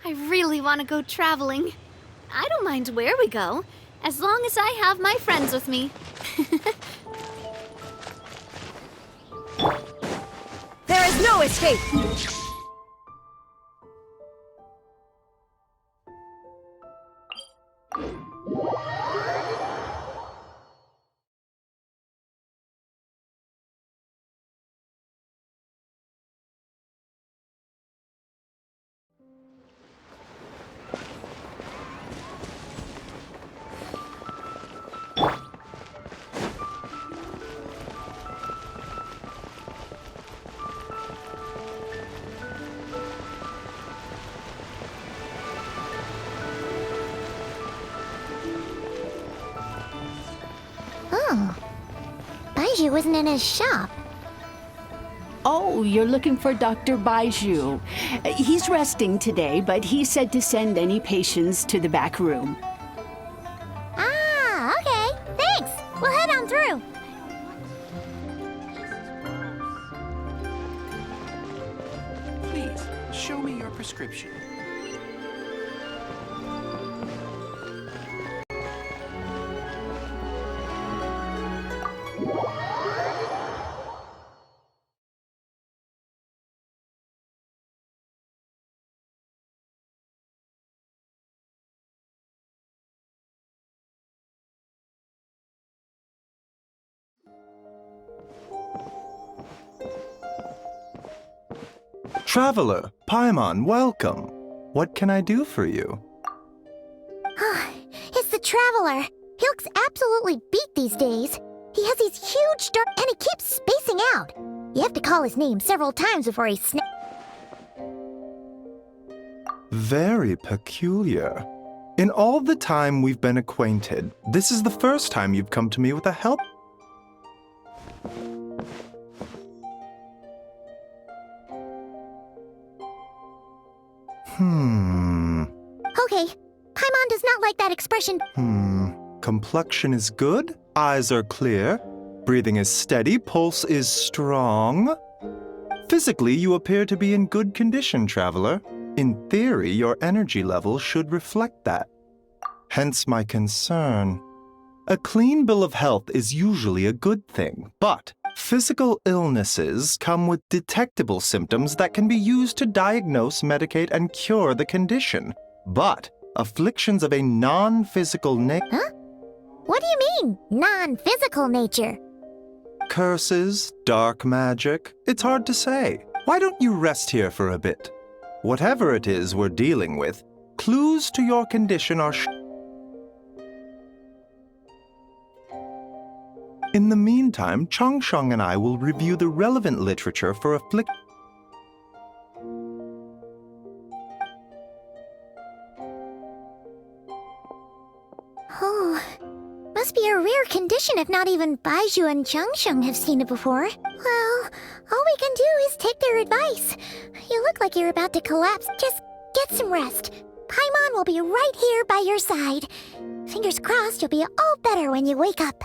I really want to go traveling. I don't mind where we go, as long as I have my friends with me. There is no escape! Oh. Baiju isn't in his shop. Oh, you're looking for Dr. Baiju. He's resting today, but he said to send any patients to the back room. Ah, okay. Thanks. We'll head on through. Please, show me your prescription. Traveler, Paimon, welcome. What can I do for you? It's the Traveler. He looks absolutely beat these days. He has these huge dark... and he keeps spacing out. You have to call his name several times before he Very peculiar. In all the time we've been acquainted, this is the first time you've come to me with a help. Okay, Paimon does not like that expression. Complexion is good, eyes are clear, breathing is steady, pulse is strong. Physically, you appear to be in good condition, traveler. In theory, your energy level should reflect that. Hence my concern. A clean bill of health is usually a good thing, but physical illnesses come with detectable symptoms that can be used to diagnose, medicate, and cure the condition. But afflictions of a non-physical nature... Huh? What do you mean, non-physical nature? Curses, dark magic, it's hard to say. Why don't you rest here for a bit? Whatever it is we're dealing with, clues to your condition are In the meantime, Changsheng and I will review the relevant literature for affliction. Oh, must be a rare condition if not even Baiju and Changsheng have seen it before. Well, all we can do is take their advice. You look like you're about to collapse. Just get some rest. Paimon will be right here by your side. Fingers crossed you'll be all better when you wake up.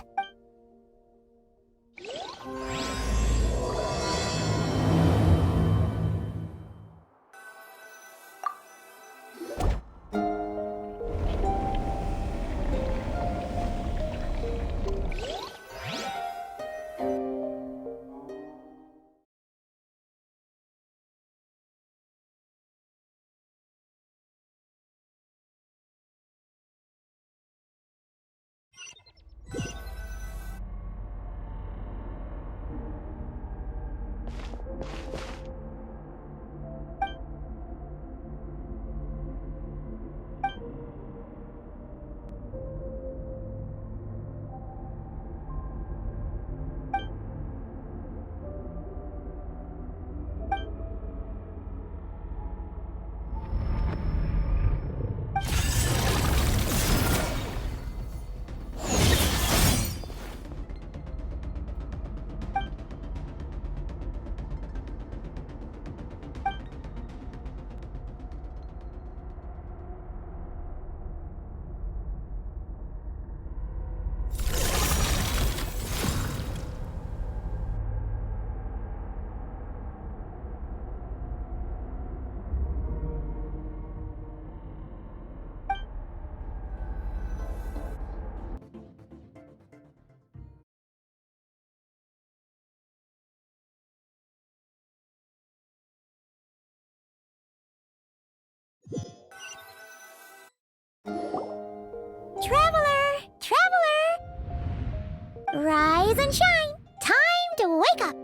Rise and shine. Time to wake up.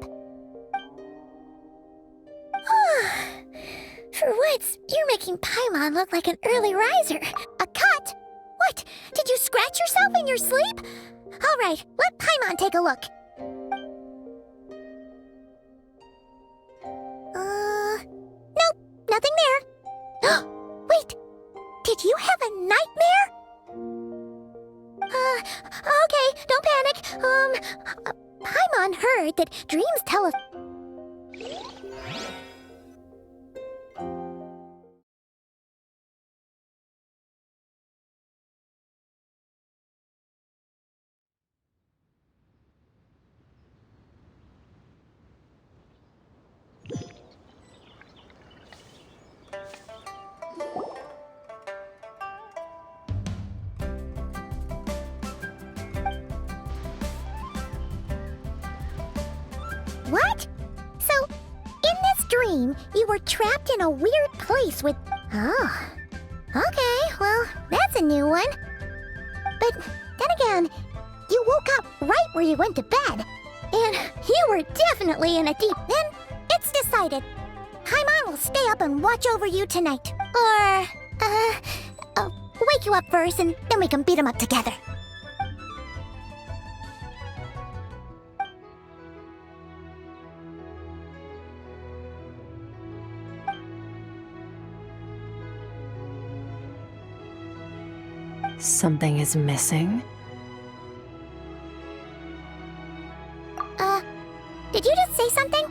For once, you're making Paimon look like an early riser. A cut? What? Did you scratch yourself in your sleep? All right, let Paimon take a look. Nope, nothing there. Wait, did you have a nightmare? Okay, don't panic. Paimon heard that dreams tell us. What? So, in this dream, you were trapped in a weird place with... Oh. Okay, well, that's a new one. But then again, you woke up right where you went to bed. And you were definitely in a deep... Then, it's decided. Paimon will stay up and watch over you tonight. Or, wake you up first, and then we can beat him up together. Something is missing. Did you just say something?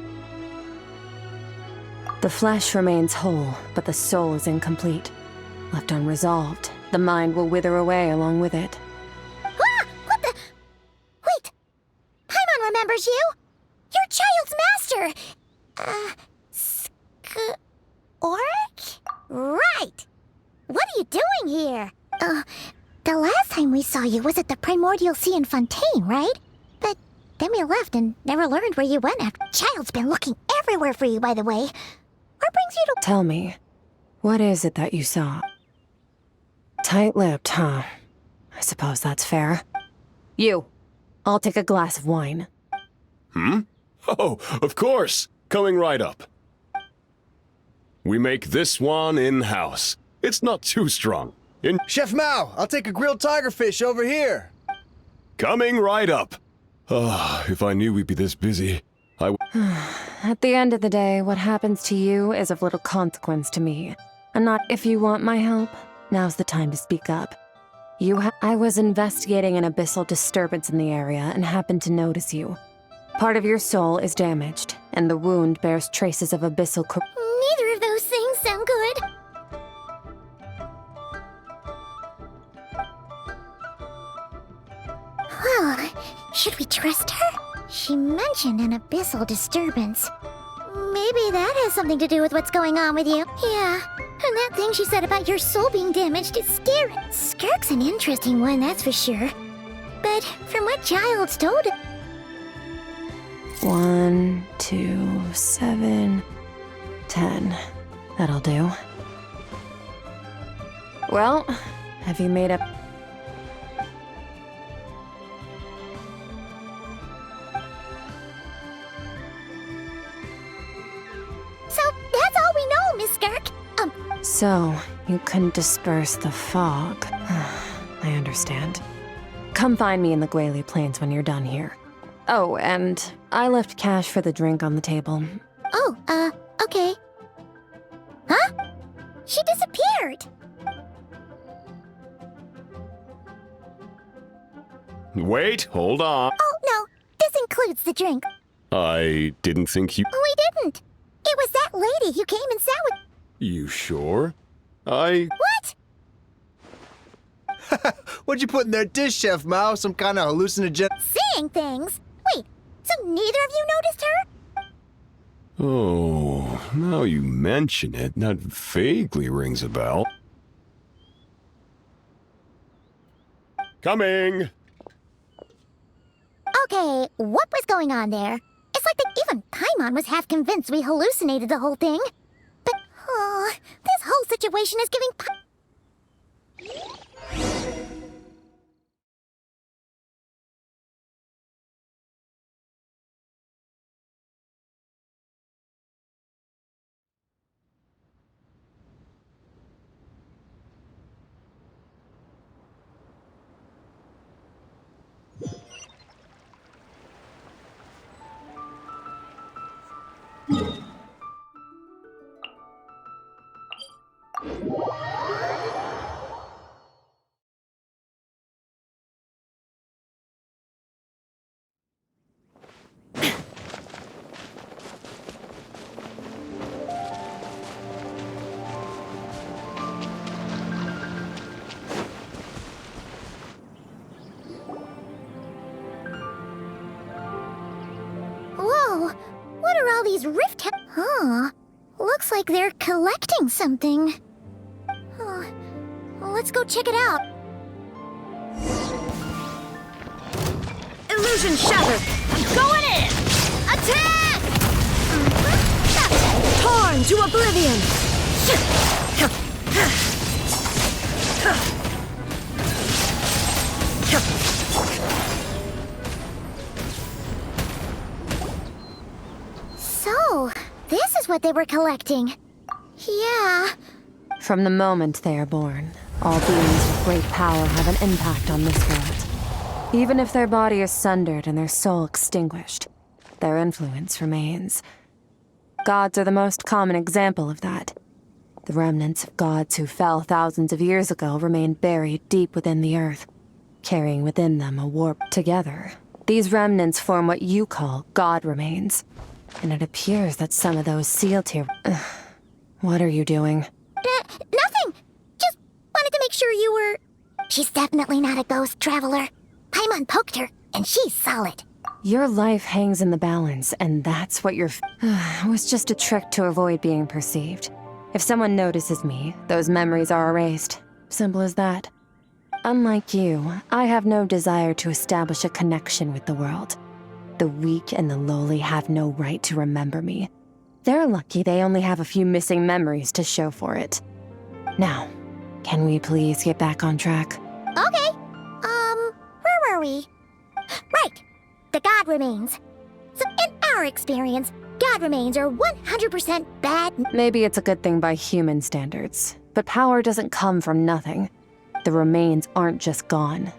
The flesh remains whole, but the soul is incomplete. Left unresolved, the mind will wither away along with it. Ah! What the... Wait! Paimon remembers you! Your child's master! Skirk? Right! What are you doing here? The last time we saw you was at the Primordial Sea in Fontaine, right? But then we left and never learned where you went after. Child's been looking everywhere for you, by the way. What brings you to... Tell me, what is it that you saw? Tight-lipped, huh? I suppose that's fair. You, I'll take a glass of wine. Oh, of course. Coming right up. We make this one in-house. It's not too strong. Chef Mao, I'll take a grilled tigerfish over here. Coming right up. If I knew we'd be this busy, I would... At the end of the day, what happens to you is of little consequence to me. And not if you want my help, now's the time to speak up. I was investigating an abyssal disturbance in the area and happened to notice you. Part of your soul is damaged, and the wound bears traces of abyssal Neither of those things sound good. Well, should we trust her? She mentioned an abyssal disturbance. Maybe that has something to do with what's going on with you. Yeah, and that thing she said about your soul being damaged is scary. Skirk's an interesting one, that's for sure. But from what Child's told... 1, 2, 7, 10. That'll do. Well, have you made up... So, that's all we know, Miss Skirk. So, you couldn't disperse the fog. I understand. Come find me in the Guili Plains when you're done here. Oh, and I left cash for the drink on the table. Oh, okay. Huh? She disappeared! Wait, hold on. Oh, no, this includes the drink. I didn't think you... We didn't. It was that lady who came and sat with... You sure? What? What'd you put in their dish, Chef Mao? Some kind of hallucinogen... Seeing things? Wait, so neither of you noticed her? Oh, now you mention it, that vaguely rings a bell. Coming! Okay, what was going on there? It's like that even Paimon was half convinced we hallucinated the whole thing. But, this whole situation is giving Whoa! What are all these Huh. Looks like they're collecting something. Well, let's go check it out. Illusion shattered! Going in! Attack! Torn to oblivion! So, this is what they were collecting. Yeah. From the moment they are born, all beings with great power have an impact on this world. Even if their body is sundered and their soul extinguished, their influence remains. Gods are the most common example of that. The remnants of gods who fell thousands of years ago remain buried deep within the earth, carrying within them a warp. Together, these remnants form what you call god remains. And it appears that some of those sealed here... What are you doing? Nothing! Just wanted to make sure you were... She's definitely not a ghost traveler. Paimon poked her, and she's solid. Your life hangs in the balance, and that's what you're... It was just a trick to avoid being perceived. If someone notices me, those memories are erased. Simple as that. Unlike you, I have no desire to establish a connection with the world. The weak and the lowly have no right to remember me. They're lucky they only have a few missing memories to show for it. Now, can we please get back on track? Okay. Where were we? Right. The god remains. So, in our experience, god remains are 100% bad. Maybe it's a good thing by human standards, but power doesn't come from nothing. The remains aren't just gone.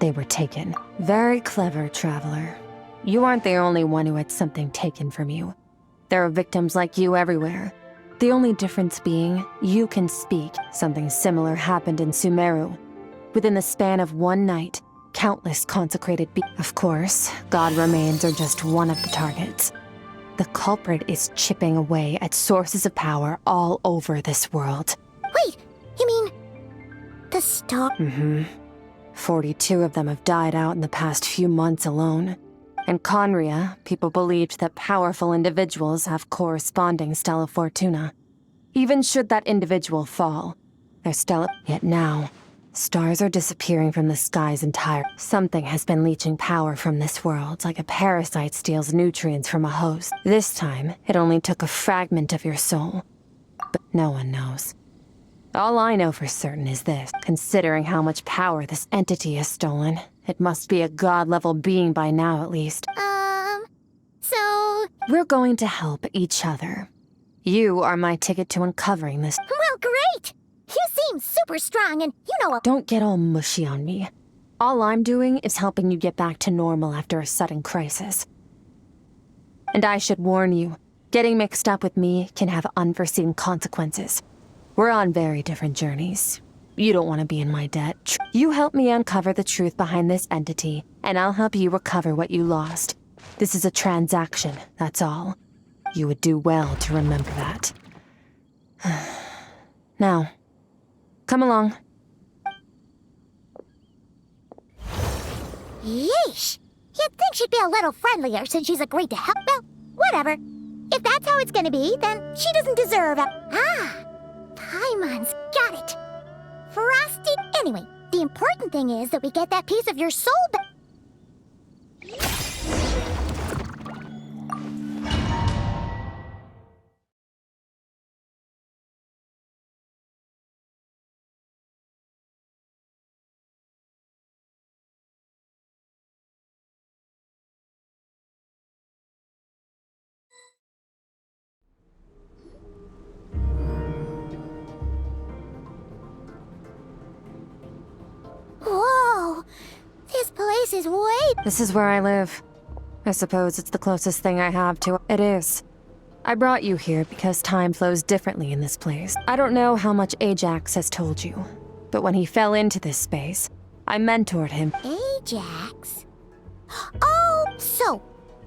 They were taken. Very clever, traveler. You aren't the only one who had something taken from you. There are victims like you everywhere. The only difference being, you can speak. Something similar happened in Sumeru. Within the span of one night, countless consecrated Of course, god remains are just one of the targets. The culprit is chipping away at sources of power all over this world. Wait, you mean... the star... 42 of them have died out in the past few months alone. In Conria, people believed that powerful individuals have corresponding Stella Fortuna. Even should that individual fall, their Stella... Yet now, stars are disappearing from the skies entirely. Something has been leeching power from this world, like a parasite steals nutrients from a host. This time, it only took a fragment of your soul. But no one knows. All I know for certain is this. Considering how much power this entity has stolen, it must be a god-level being by now, at least. So... We're going to help each other. You are my ticket to uncovering this. Well, great! You seem super strong and you know... Don't get all mushy on me. All I'm doing is helping you get back to normal after a sudden crisis. And I should warn you, getting mixed up with me can have unforeseen consequences. We're on very different journeys. You don't want to be in my debt. You help me uncover the truth behind this entity, and I'll help you recover what you lost. This is a transaction, that's all. You would do well to remember that. Now, come along. Yeesh! You'd think she'd be a little friendlier since she's agreed to help. Well, whatever. If that's how it's gonna be, then she doesn't deserve a... Paimon's got it. Frosty... Anyway, the important thing is that we get that piece of your soul back. Whoa! This place is way... This is where I live. I suppose it's the closest thing I have to... It is. I brought you here because time flows differently in this place. I don't know how much Ajax has told you, but when he fell into this space, I mentored him. Ajax? Oh, so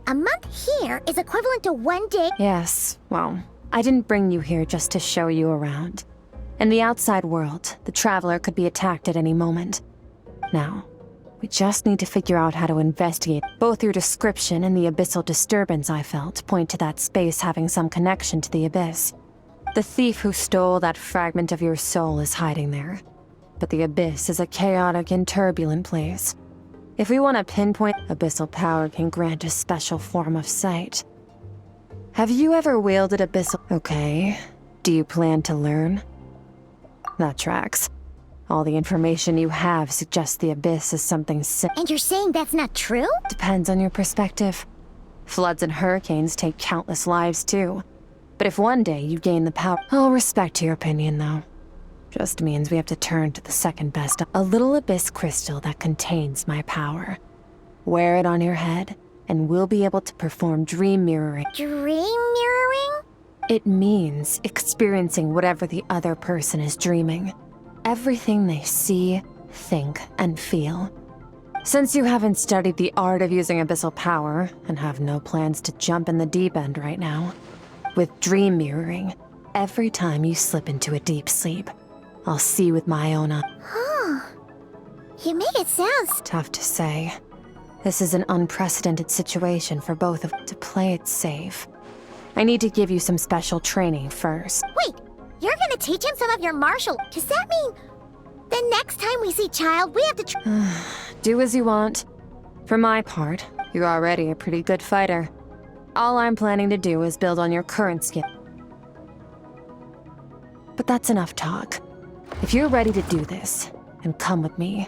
a month here is equivalent to 1 day. Yes, well, I didn't bring you here just to show you around. In the outside world, the Traveler could be attacked at any moment. Now, we just need to figure out how to investigate. Both your description and the abyssal disturbance I felt point to that space having some connection to the abyss. The thief who stole that fragment of your soul is hiding there. But the abyss is a chaotic and turbulent place. If we want to pinpoint, abyssal power can grant a special form of sight. Have you ever wielded abyssal? Okay. Do you plan to learn? That tracks. All the information you have suggests the abyss is something And you're saying that's not true? Depends on your perspective. Floods and hurricanes take countless lives too. But if one day you gain the power, I'll respect your opinion though. Just means we have to turn to the second best, a little abyss crystal that contains my power. Wear it on your head, and we'll be able to perform dream mirroring. Dream mirroring? It means experiencing whatever the other person is dreaming. Everything they see, think, and feel. Since you haven't studied the art of using abyssal power, and have no plans to jump in the deep end right now, with dream mirroring, every time you slip into a deep sleep, I'll see with my own eyes. Huh. You make it sound... Tough to say. This is an unprecedented situation for both of us. To play it safe, I need to give you some special training first. Wait, you're gonna teach him some of your martial... Does that mean... the next time we see Child, we have to Do as you want. For my part, you're already a pretty good fighter. All I'm planning to do is build on your current skill. But that's enough talk. If you're ready to do this, then come with me.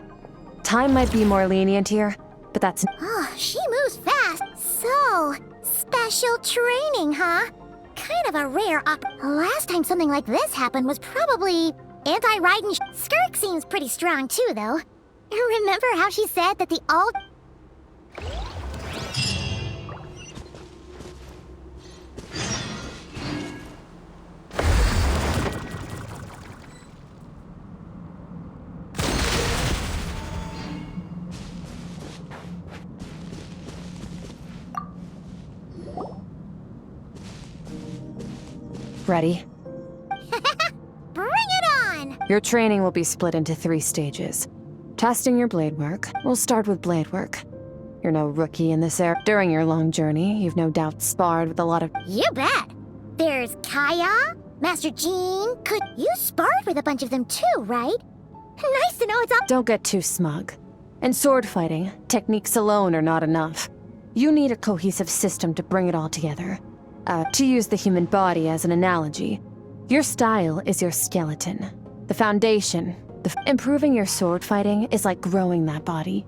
Time might be more lenient here, but that's... Oh, she moves fast. So, special training, huh? Kind of a rare Last time something like this happened was probably anti-Raiden. Skirk seems pretty strong too, though. Remember how she said that the all... Ready? Bring it on! Your training will be split into 3 stages. Testing your blade work. We'll start with blade work. You're no rookie in this area. During your long journey, you've no doubt sparred with a lot of... You bet! There's Kaya, Master Jean. You sparred with a bunch of them too, right? Nice to know it's all... Don't get too smug. In sword fighting, techniques alone are not enough. You need a cohesive system to bring it all together. To use the human body as an analogy, your style is your skeleton. The foundation. Improving your sword fighting is like growing that body.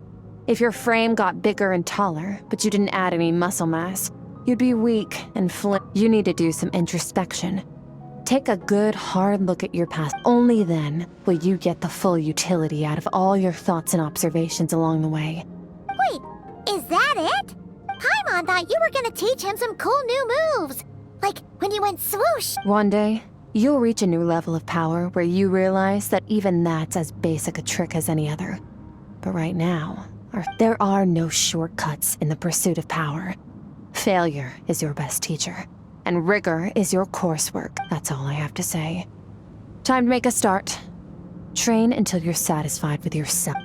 If your frame got bigger and taller, but you didn't add any muscle mass, you'd be weak and You need to do some introspection. Take a good, hard look at your past. Only then will you get the full utility out of all your thoughts and observations along the way. Wait, is that it? Paimon thought you were gonna teach him some cool new moves. Like when you went swoosh. One day, you'll reach a new level of power where you realize that even that's as basic a trick as any other. But right now, there are no shortcuts in the pursuit of power. Failure is your best teacher, and rigor is your coursework. That's all I have to say. Time to make a start. Train until you're satisfied with yourself.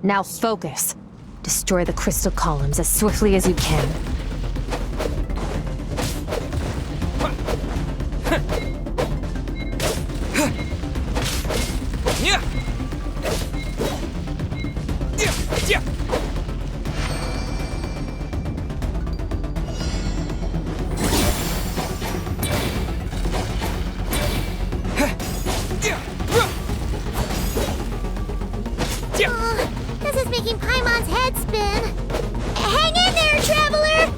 Now focus. Destroy the crystal columns as swiftly as you can. This is making Paimon's head spin. Hang in there, Traveler!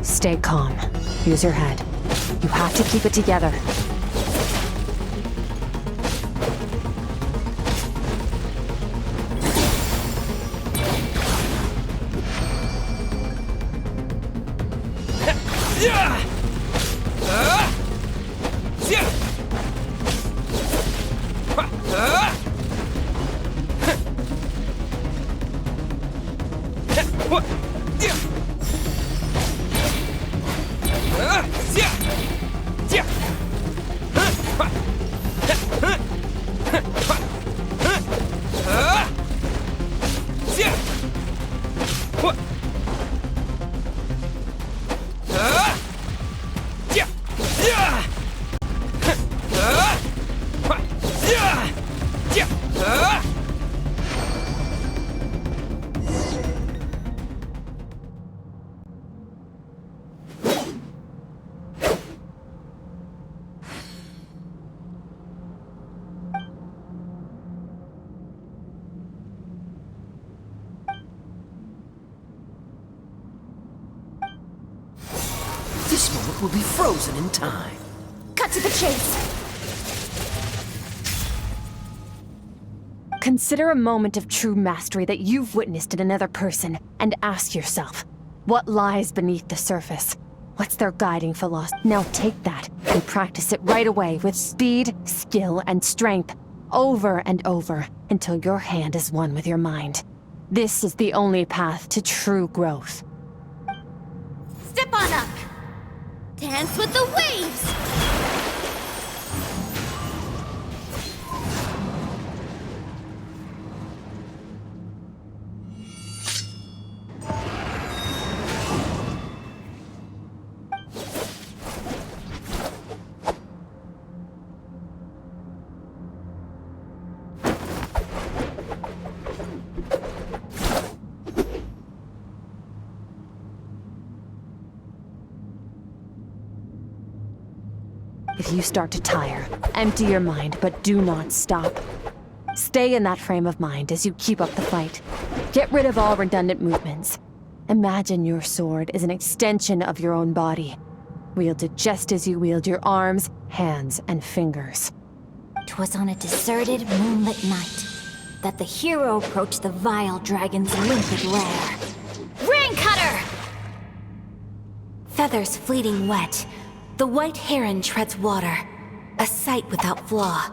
Stay calm. Use your head. You have to keep it together. This moment will be frozen in time. Cut to the chase. Consider a moment of true mastery that you've witnessed in another person and ask yourself, what lies beneath the surface? What's their guiding philosophy? Now take that and practice it right away with speed, skill, and strength, over and over, until your hand is one with your mind. This is the only path to true growth. Step on up! Dance with the waves! If you start to tire, empty your mind, but do not stop. Stay in that frame of mind as you keep up the fight. Get rid of all redundant movements. Imagine your sword is an extension of your own body. Wield it just as you wield your arms, hands, and fingers. 'Twas on a deserted, moonlit night that the hero approached the vile dragon's limpid lair. Ring cutter! Feathers fleeting wet, the white heron treads water, a sight without flaw.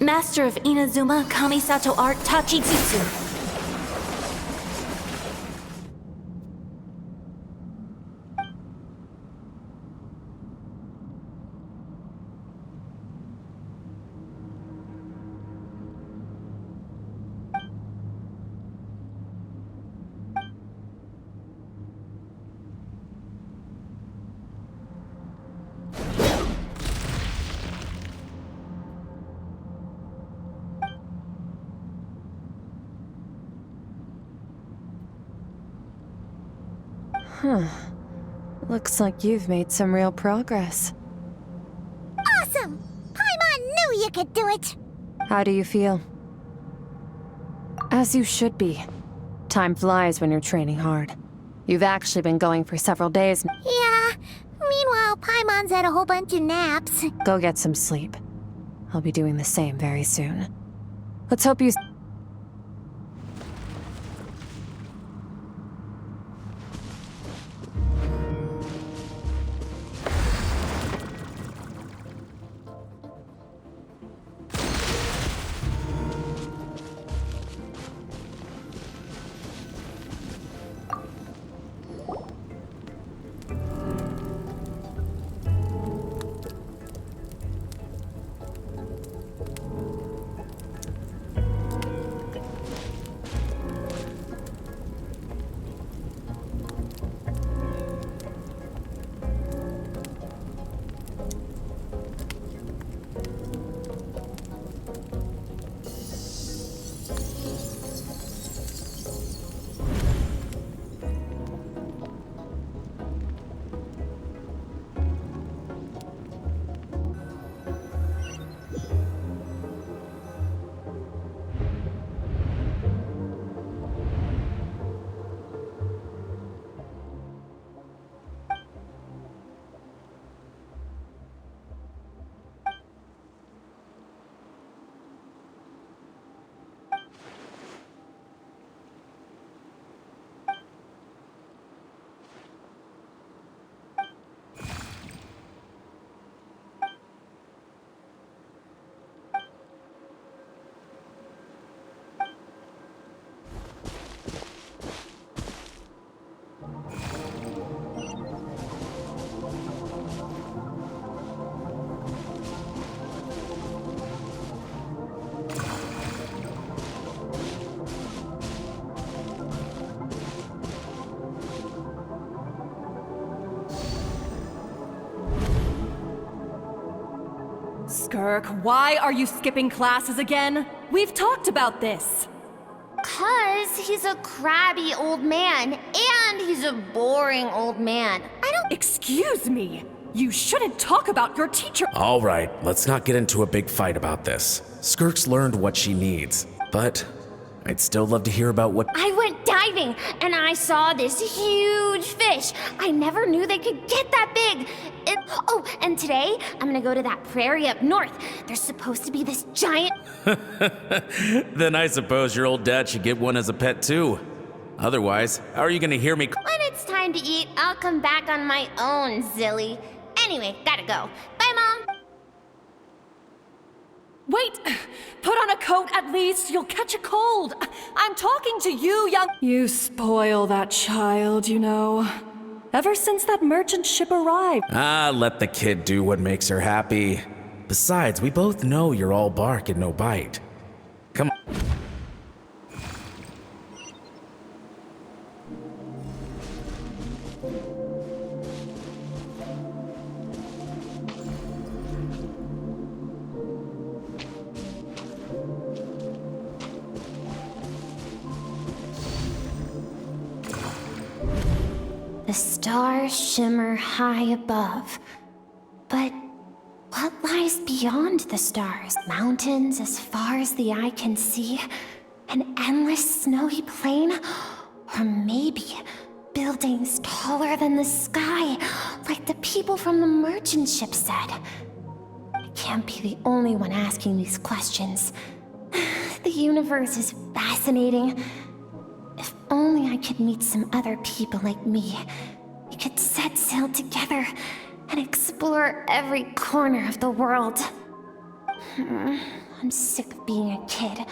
Master of Inazuma Kamisato art Tachijutsu. Huh. Looks like you've made some real progress. Awesome! Paimon knew you could do it! How do you feel? As you should be. Time flies when you're training hard. You've actually been going for several days. Yeah. Meanwhile, Paimon's had a whole bunch of naps. Go get some sleep. I'll be doing the same very soon. Let's hope you... Skirk, why are you skipping classes again? We've talked about this. 'Cause he's a crabby old man, and he's a boring old man. I don't— Excuse me. You shouldn't talk about your teacher. All right, let's not get into a big fight about this. Skirk's learned what she needs, but I'd still love to hear about what— I went diving, and I saw this huge fish. I never knew they could get that big. Oh, and today, I'm gonna go to that prairie up north. There's supposed to be this giant— Then I suppose your old dad should get one as a pet too. Otherwise, how are you gonna hear me— When it's time to eat, I'll come back on my own, Zilly. Anyway, gotta go. Bye, Mom! Wait! Put on a coat at least. You'll catch a cold. I'm talking to you, young— You spoil that child, you know. Ever since that merchant ship arrived. Let the kid do what makes her happy. Besides, we both know you're all bark and no bite. Come on. The stars shimmer high above. But what lies beyond the stars? Mountains as far as the eye can see? An endless snowy plain? Or maybe buildings taller than the sky, like the people from the merchant ship said? I can't be the only one asking these questions. The universe is fascinating. If only I could meet some other people like me. We could set sail together and explore every corner of the world. I'm sick of being a kid.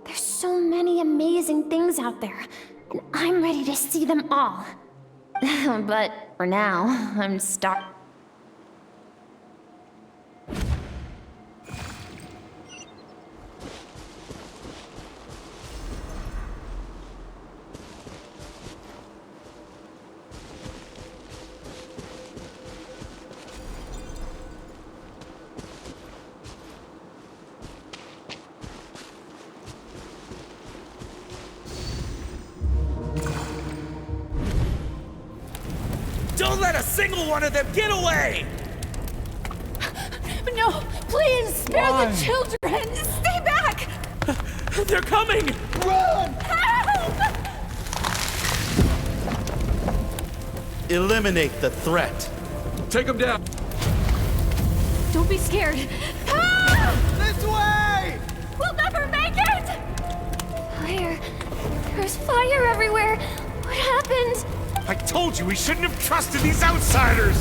There's so many amazing things out there, and I'm ready to see them all. But for now, I'm stuck. Don't let a single one of them get away! No, please, spare the children! Stay back! They're coming! Run! Help! Eliminate the threat. Take them down. Don't be scared. This way! We'll never make it! Fire. There's fire everywhere. What happened? I told you we shouldn't have trusted these outsiders!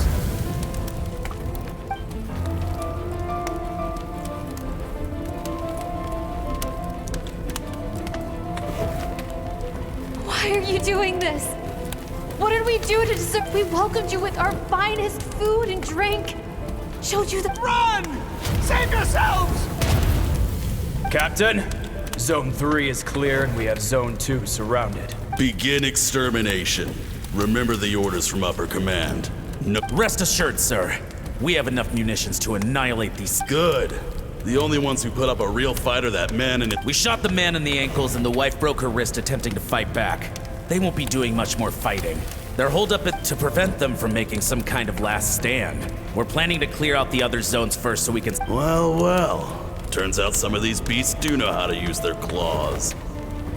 Why are you doing this? What did we do to deserve? We welcomed you with our finest food and drink. Showed you the— Run! Save yourselves! Captain, Zone 3 is clear and we have Zone 2 surrounded. Begin extermination. Remember the orders from upper command. No— Rest assured, sir. We have enough munitions to annihilate these— Good. The only ones who put up a real fight are that man and it— We shot the man in the ankles and the wife broke her wrist attempting to fight back. They won't be doing much more fighting. They're holed up to prevent them from making some kind of last stand. We're planning to clear out the other zones first so we can— Well. Turns out some of these beasts do know how to use their claws.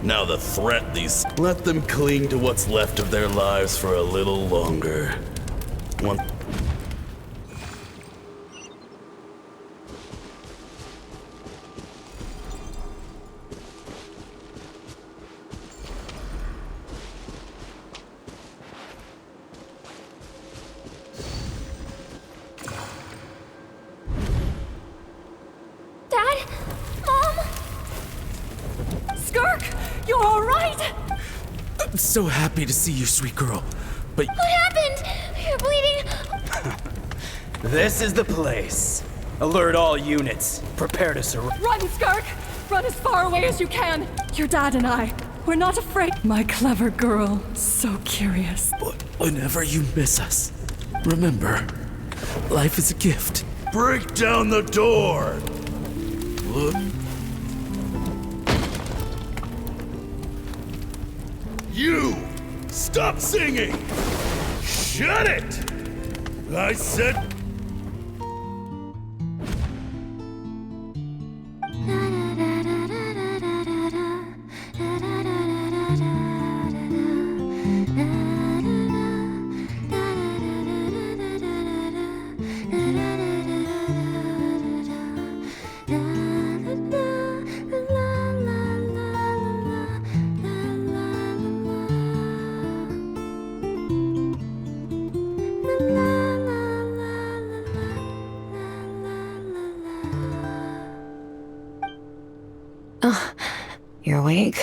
Now the threat these— Let them cling to what's left of their lives for a little longer. One— Dad? Mom? Skirk, you're all right? I'm so happy to see you, sweet girl. But— What happened? You're bleeding. This is the place. Alert all units. Prepare to surrender. Run, Skirk! Run as far away as you can. Your dad and I, we're not afraid. My clever girl, so curious. Whenever you miss us, remember, life is a gift. Break down the door! Look. You! Stop singing! Shut it! I said... You're awake?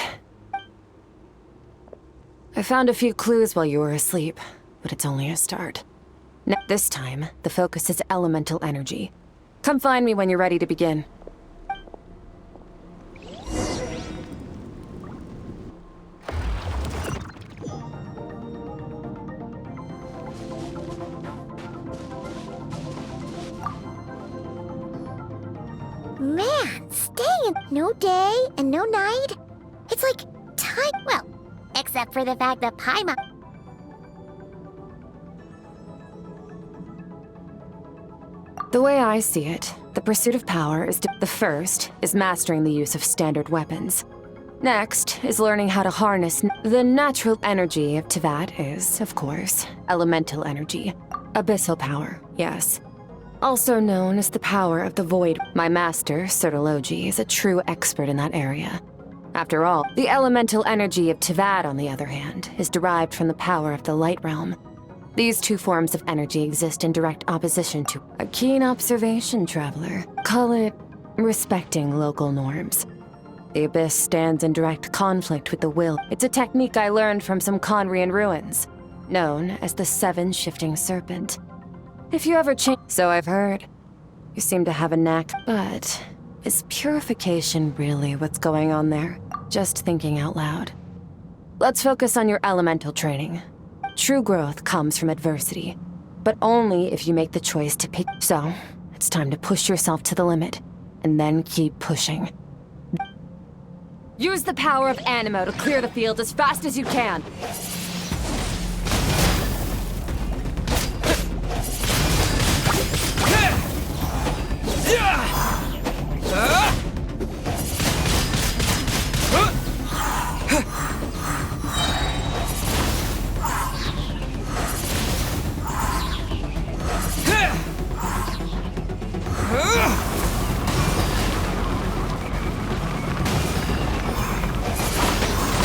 I found a few clues while you were asleep, but it's only a start. This time, the focus is elemental energy. Come find me when you're ready to begin. Man, staying no day and no night. It's like time. Well, except for the fact that Paimon. The way I see it, the pursuit of power is the first is mastering the use of standard weapons. Next is learning how to harness the natural energy of Teyvat is, of course, elemental energy. Abyssal power, yes. Also known as the power of the void. My master, Sertology, is a true expert in that area. After all, the elemental energy of Teyvat, on the other hand, is derived from the power of the light realm. These two forms of energy exist in direct opposition to a keen observation, traveler. Call it respecting local norms. The Abyss stands in direct conflict with the will. It's a technique I learned from some Conrian ruins, known as the Seven Shifting Serpent. If you ever change, so I've heard. You seem to have a knack, but is purification really what's going on there? Just thinking out loud. Let's focus on your elemental training. True growth comes from adversity, but only if you make the choice to pick. So, it's time to push yourself to the limit, and then keep pushing. Use the power of Animo to clear the field as fast as you can.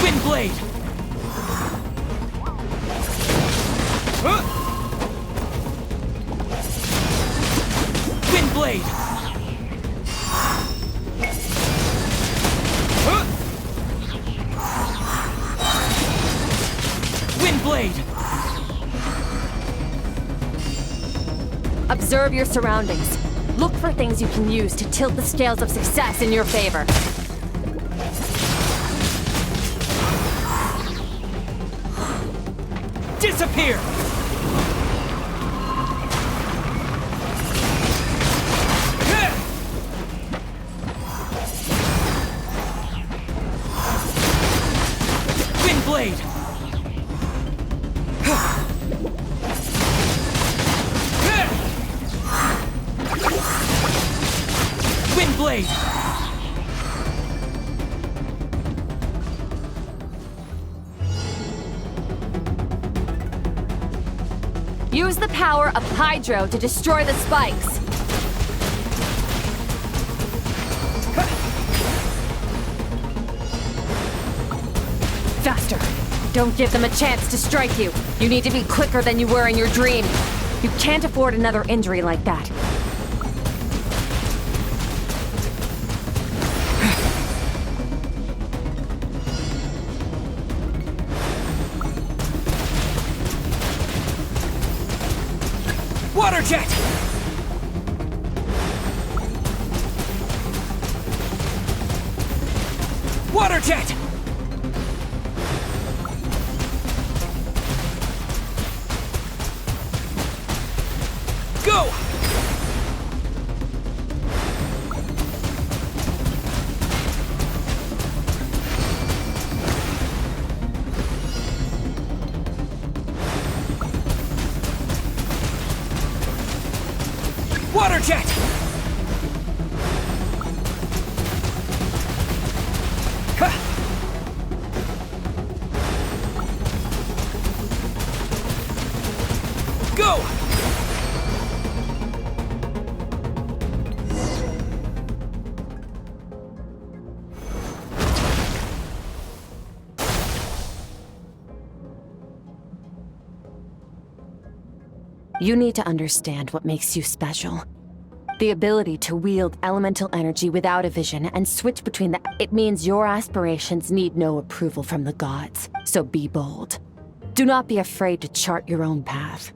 Windblade! Windblade! Windblade! Observe your surroundings. Look for things you can use to tilt the scales of success in your favor. Disappear! Windblade! Windblade! Use the power of Hydro to destroy the spikes. Faster. Don't give them a chance to strike you. You need to be quicker than you were in your dream. You can't afford another injury like that. Water jet! Water jet! Go! Water jet! Go! You need to understand what makes you special. The ability to wield elemental energy without a vision and switch between the... It means your aspirations need no approval from the gods, so be bold. Do not be afraid to chart your own path.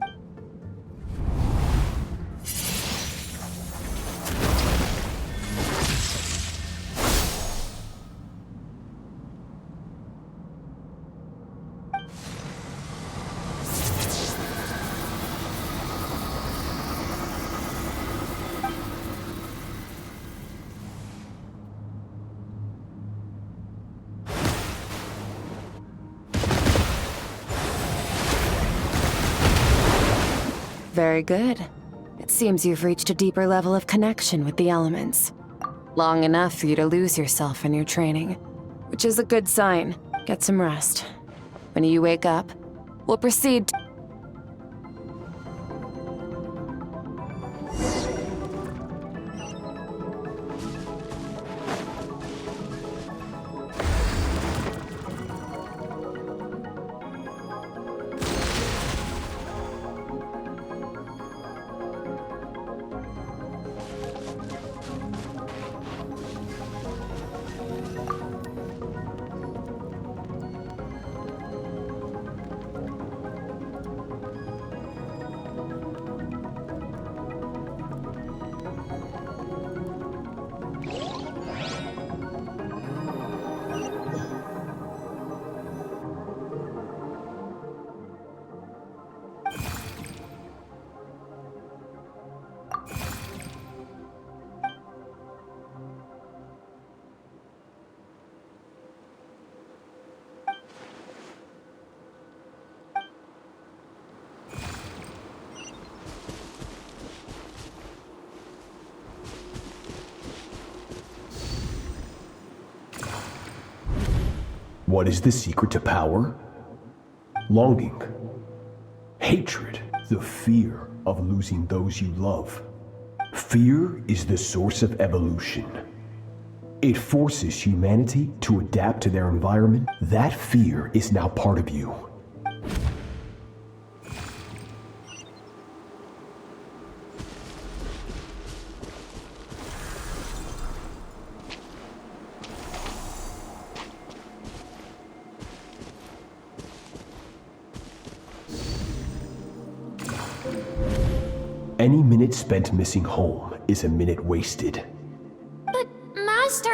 Very good. It seems you've reached a deeper level of connection with the elements. Long enough for you to lose yourself in your training, which is a good sign. Get some rest. When you wake up, we'll proceed to... What is the secret to power? Longing. Hatred. The fear of losing those you love. Fear is the source of evolution. It forces humanity to adapt to their environment. That fear is now part of you. Any minute spent missing home is a minute wasted. But, Master,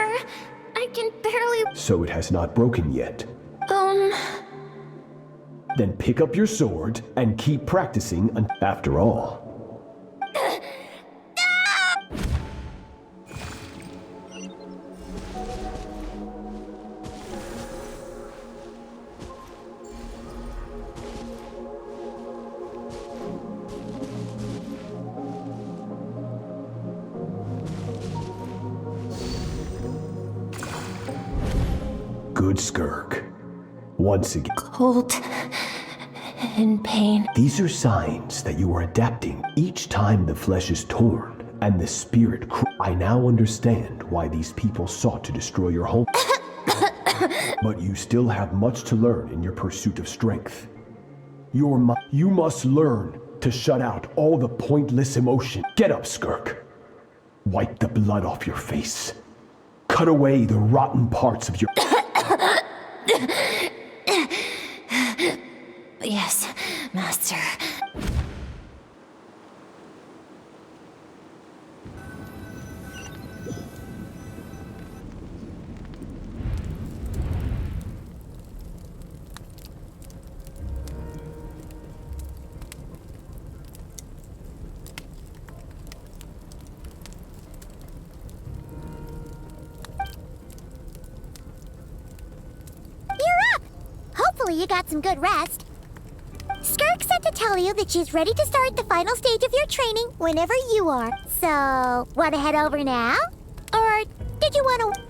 I can barely... So it has not broken yet. Then pick up your sword and keep practicing after all. Good, Skirk. Once again. Cold and pain. These are signs that you are adapting. Each time the flesh is torn and the spirit I now understand why these people sought to destroy your home. But you still have much to learn in your pursuit of strength. You must learn to shut out all the pointless emotion. Get up, Skirk. Wipe the blood off your face. Cut away the rotten parts of your... Yes, Master. You're up! Hopefully you got some good rest. Skirk Skirk said to tell you that she's ready to start the final stage of your training whenever you are. So, want to head over now? Or did you want to...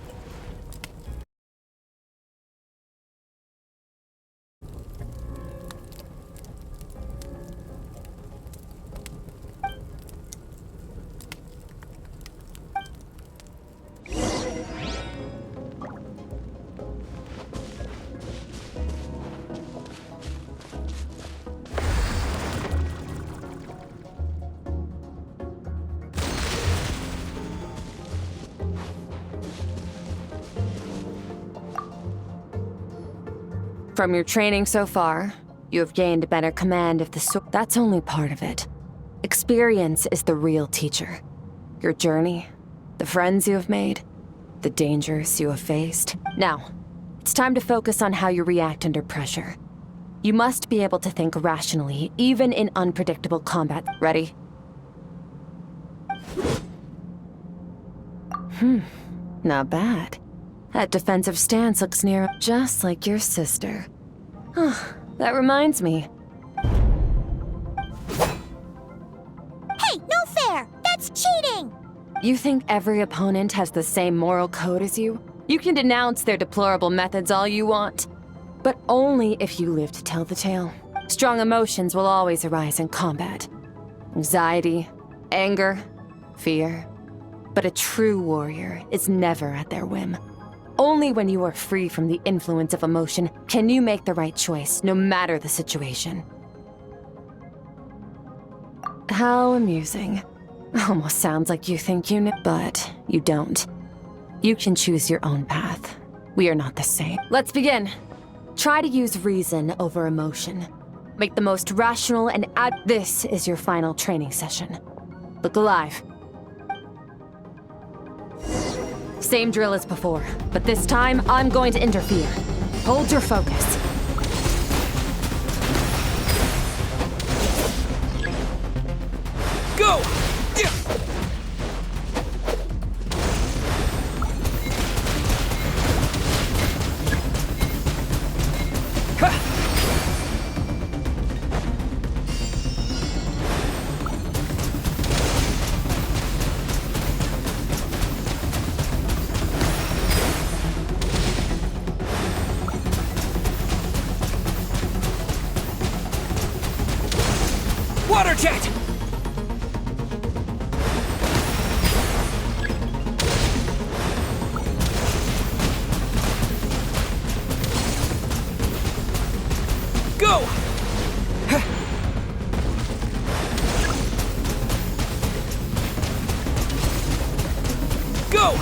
From your training so far, you have gained a better command of the sword. That's only part of it. Experience is the real teacher. Your journey, the friends you have made, the dangers you have faced. Now, it's time to focus on how you react under pressure. You must be able to think rationally, even in unpredictable combat. Ready? Not bad. That defensive stance looks near just like your sister. That reminds me. Hey, no fair! That's cheating! You think every opponent has the same moral code as you? You can denounce their deplorable methods all you want, but only if you live to tell the tale. Strong emotions will always arise in combat. Anxiety, anger, fear. But a true warrior is never at their whim. Only when you are free from the influence of emotion can you make the right choice, no matter the situation. How amusing. Almost sounds like you think you know, but you don't. You can choose your own path. We are not the same. Let's begin. Try to use reason over emotion. Make the most rational and This is your final training session. Look alive. Same drill as before, but this time I'm going to interfere. Hold your focus. Go! Water jet! Go! Go!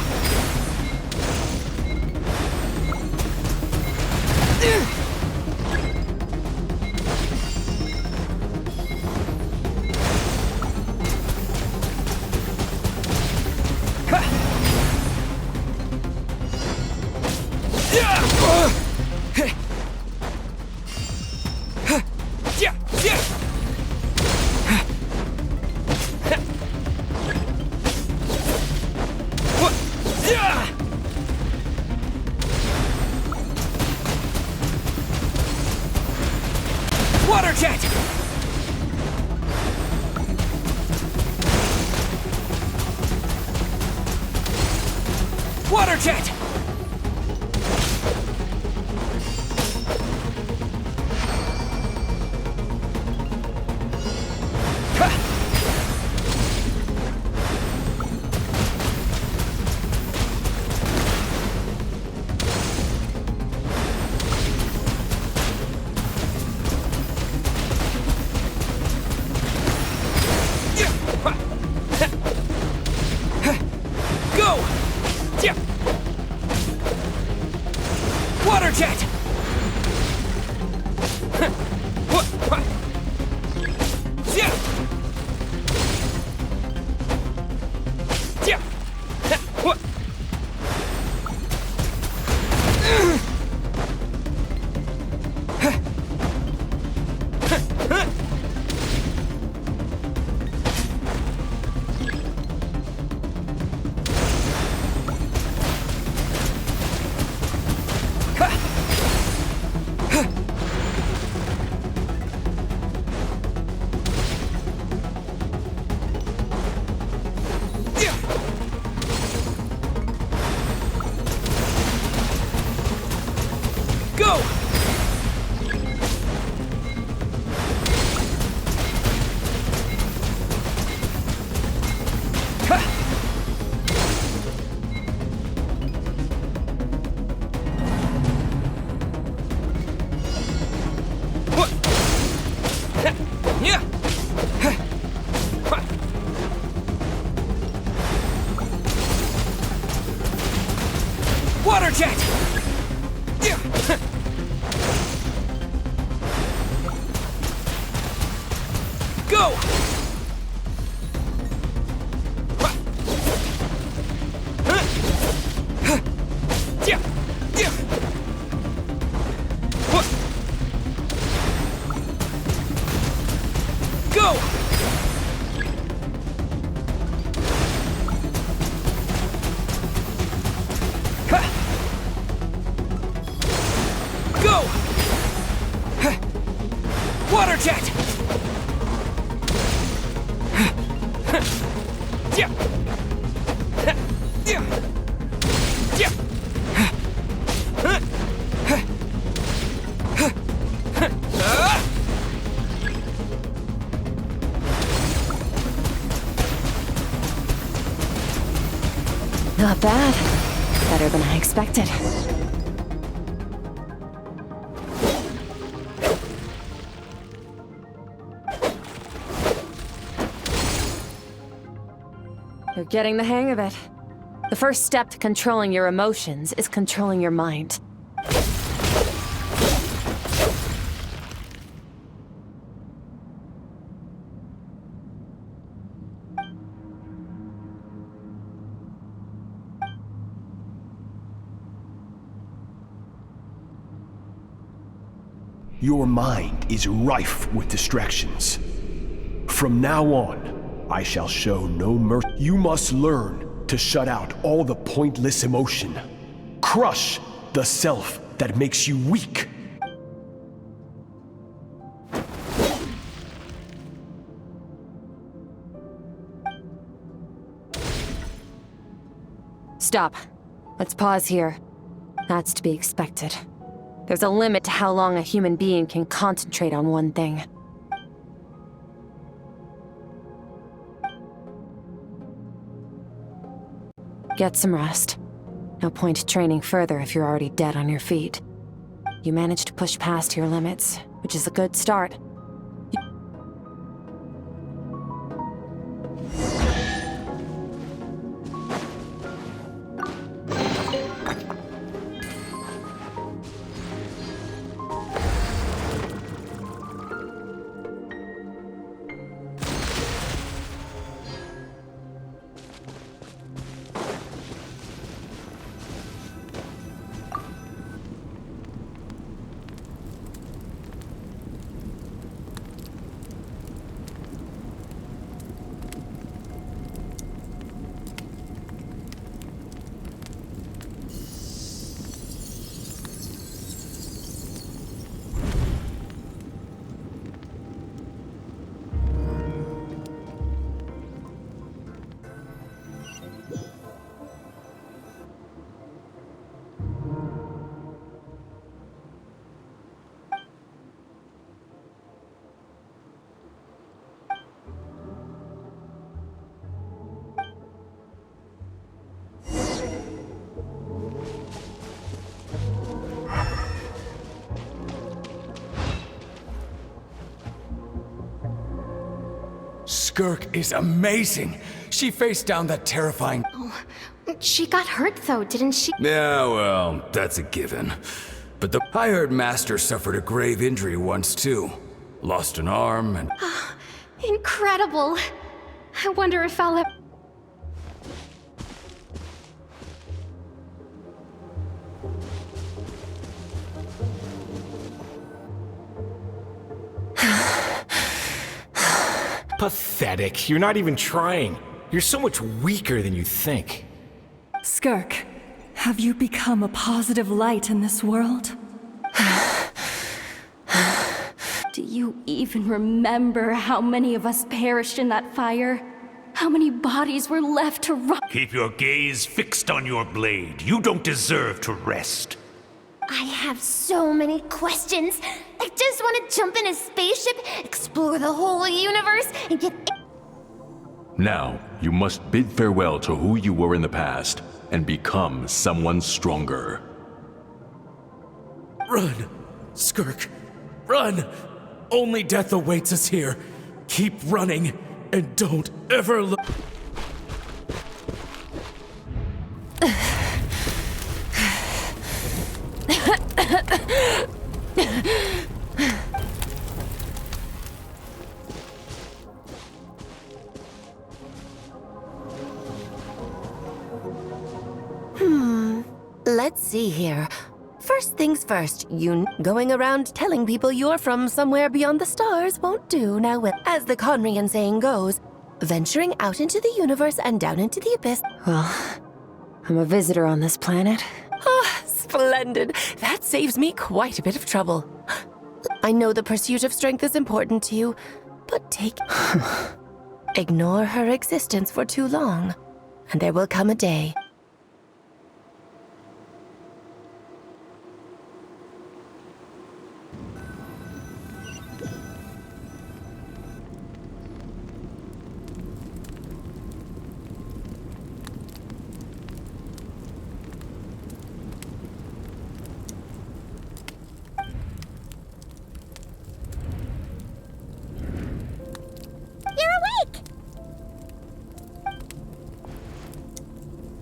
Water jet! Water jet! Go! Water jet! Go! Water jet! Go! Go! Go! Water jet! Not bad. Better than I expected. You're getting the hang of it. The first step to controlling your emotions is controlling your mind. Your mind is rife with distractions. From now on, I shall show no mercy. You must learn to shut out all the pointless emotion. Crush the self that makes you weak. Stop. Let's pause here. That's to be expected. There's a limit to how long a human being can concentrate on one thing. Get some rest. No point training further if you're already dead on your feet. You managed to push past your limits, which is a good start. Skirk is amazing. She faced down that terrifying... Oh, she got hurt though, didn't she? Yeah, well, that's a given. But I heard Master suffered a grave injury once too. Lost an arm and... Incredible. I wonder if I'll ever... Pathetic. You're not even trying. You're so much weaker than you think. Skirk, have you become a positive light in this world? Do you even remember how many of us perished in that fire? How many bodies were left to rot? Keep your gaze fixed on your blade. You don't deserve to rest. I have so many questions. I just want to jump in a spaceship, explore the whole universe, and get... Now, you must bid farewell to who you were in the past and become someone stronger. Run! Skirk! Run! Only death awaits us here. Keep running, and don't ever look. Let's see here. First things first, you going around telling people you're from somewhere beyond the stars won't do. Now, as the Conrian saying goes, venturing out into the universe and down into the abyss. Well, I'm a visitor on this planet. Ah, splendid. That saves me quite a bit of trouble. I know the pursuit of strength is important to you, but ignore her existence for too long, and there will come a day.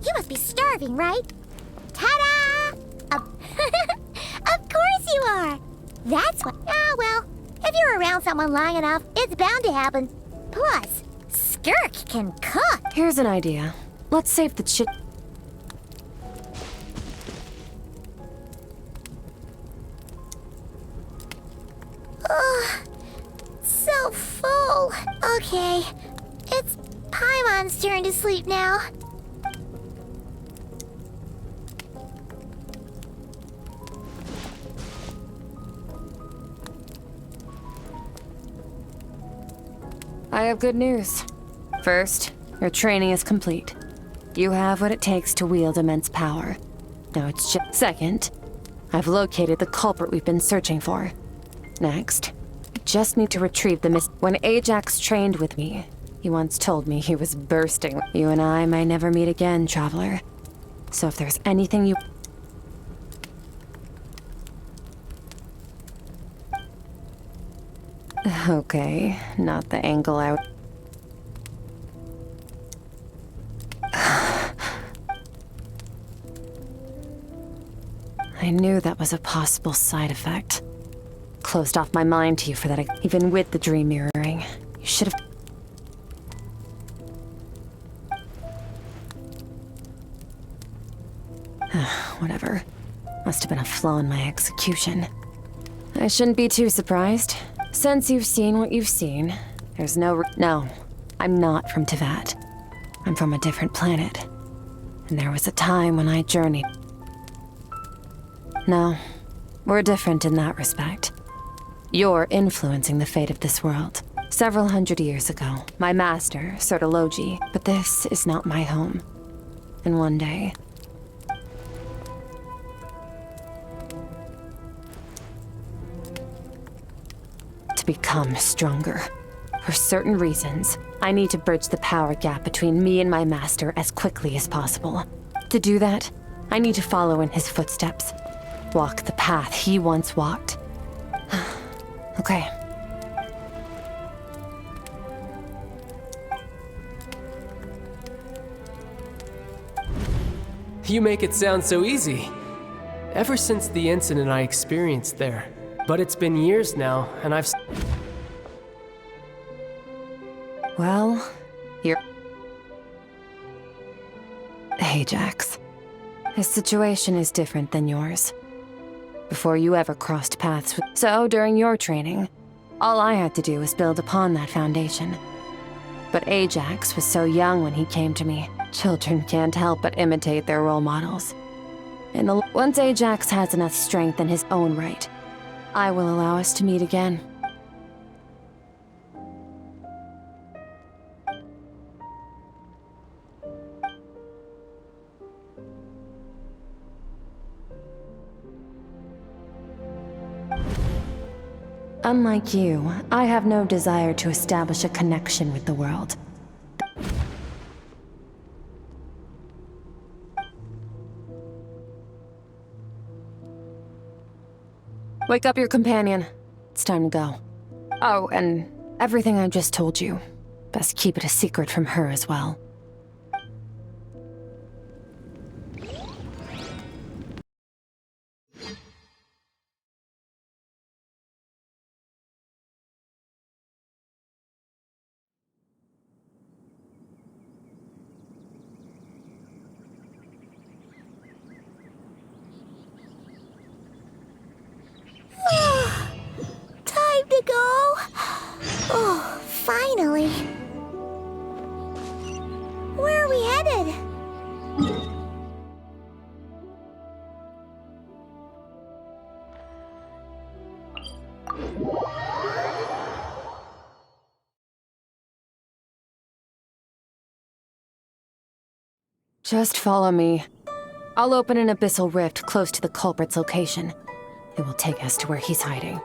You must be starving, right? Ta-da! Of course you are! That's what... Ah, well, if you're around someone long enough, it's bound to happen. Plus, Skirk can cook! Here's an idea. Let's save the shit. Ugh, so full. Okay, it's Paimon's turn to sleep now. I have good news. First, your training is complete. You have what it takes to wield immense power. Now it's just... Second, I've located the culprit we've been searching for. Next, we just need to retrieve the When Ajax trained with me, he once told me he was bursting. You and I might never meet again, traveler. So if there's anything you... Okay, not the angle I... I knew that was a possible side effect. Closed off my mind to you for that, even with the dream mirroring. You should have... Whatever. Must have been a flaw in my execution. I shouldn't be too surprised. Since you've seen what you've seen, there's no, I'm not from Teyvat. I'm from a different planet. And there was a time when I journeyed. No, we're different in that respect. You're influencing the fate of this world. Several hundred years ago, my master, Sertologi, but this is not my home. And one day... to become stronger. For certain reasons, I need to bridge the power gap between me and my master as quickly as possible. To do that, I need to follow in his footsteps. Walk the path he once walked. Okay. You make it sound so easy. Ever since the incident I experienced there. But it's been years now, and I've... Well, you're... Ajax. His situation is different than yours. Before you ever crossed paths with... So, during your training, all I had to do was build upon that foundation. But Ajax was so young when he came to me. Children can't help but imitate their role models. Once Ajax has enough strength in his own right, I will allow us to meet again. Unlike you, I have no desire to establish a connection with the world. Wake up your companion. It's time to go. Oh, and everything I just told you. Best keep it a secret from her as well. Time to go. Oh, finally. Where are we headed? Just follow me. I'll open an abyssal rift close to the culprit's location. It will take us to where he's hiding.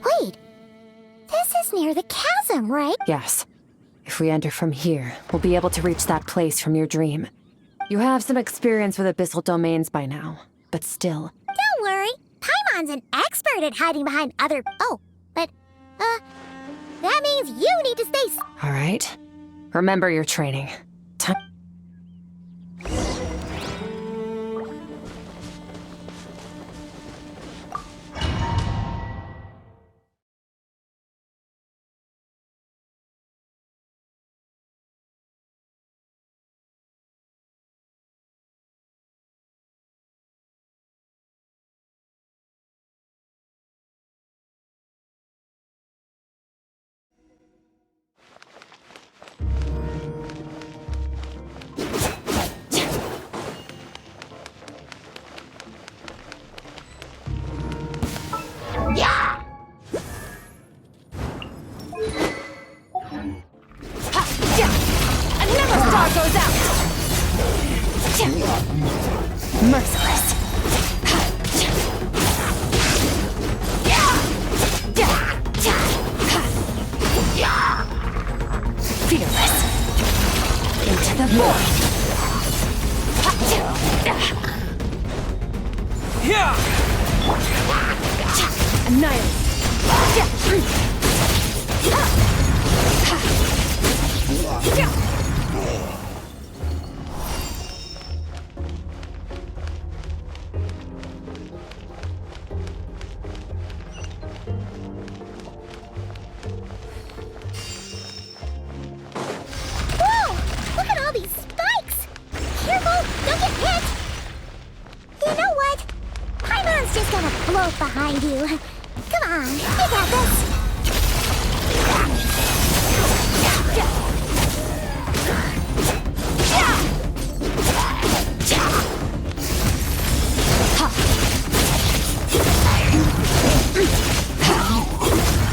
Wait, this is near the chasm, right? Yes. If we enter from here, we'll be able to reach that place from your dream. You have some experience with abyssal domains by now, but still. Don't worry, Paimon's an expert at hiding behind other... Oh, but, that means you need to stay... All right. Remember your training. Time. Merciless. Fearless. Into the void. Whoa! Look at all these spikes! Careful! Don't get hit! You know what? Paimon's just gonna float behind you. Come on, you got this!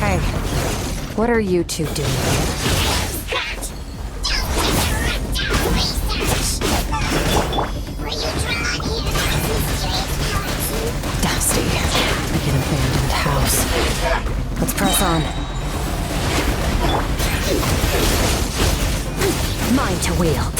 Hey, what are you two doing? Dusty, like an abandoned house. Let's press on. Mine to wield.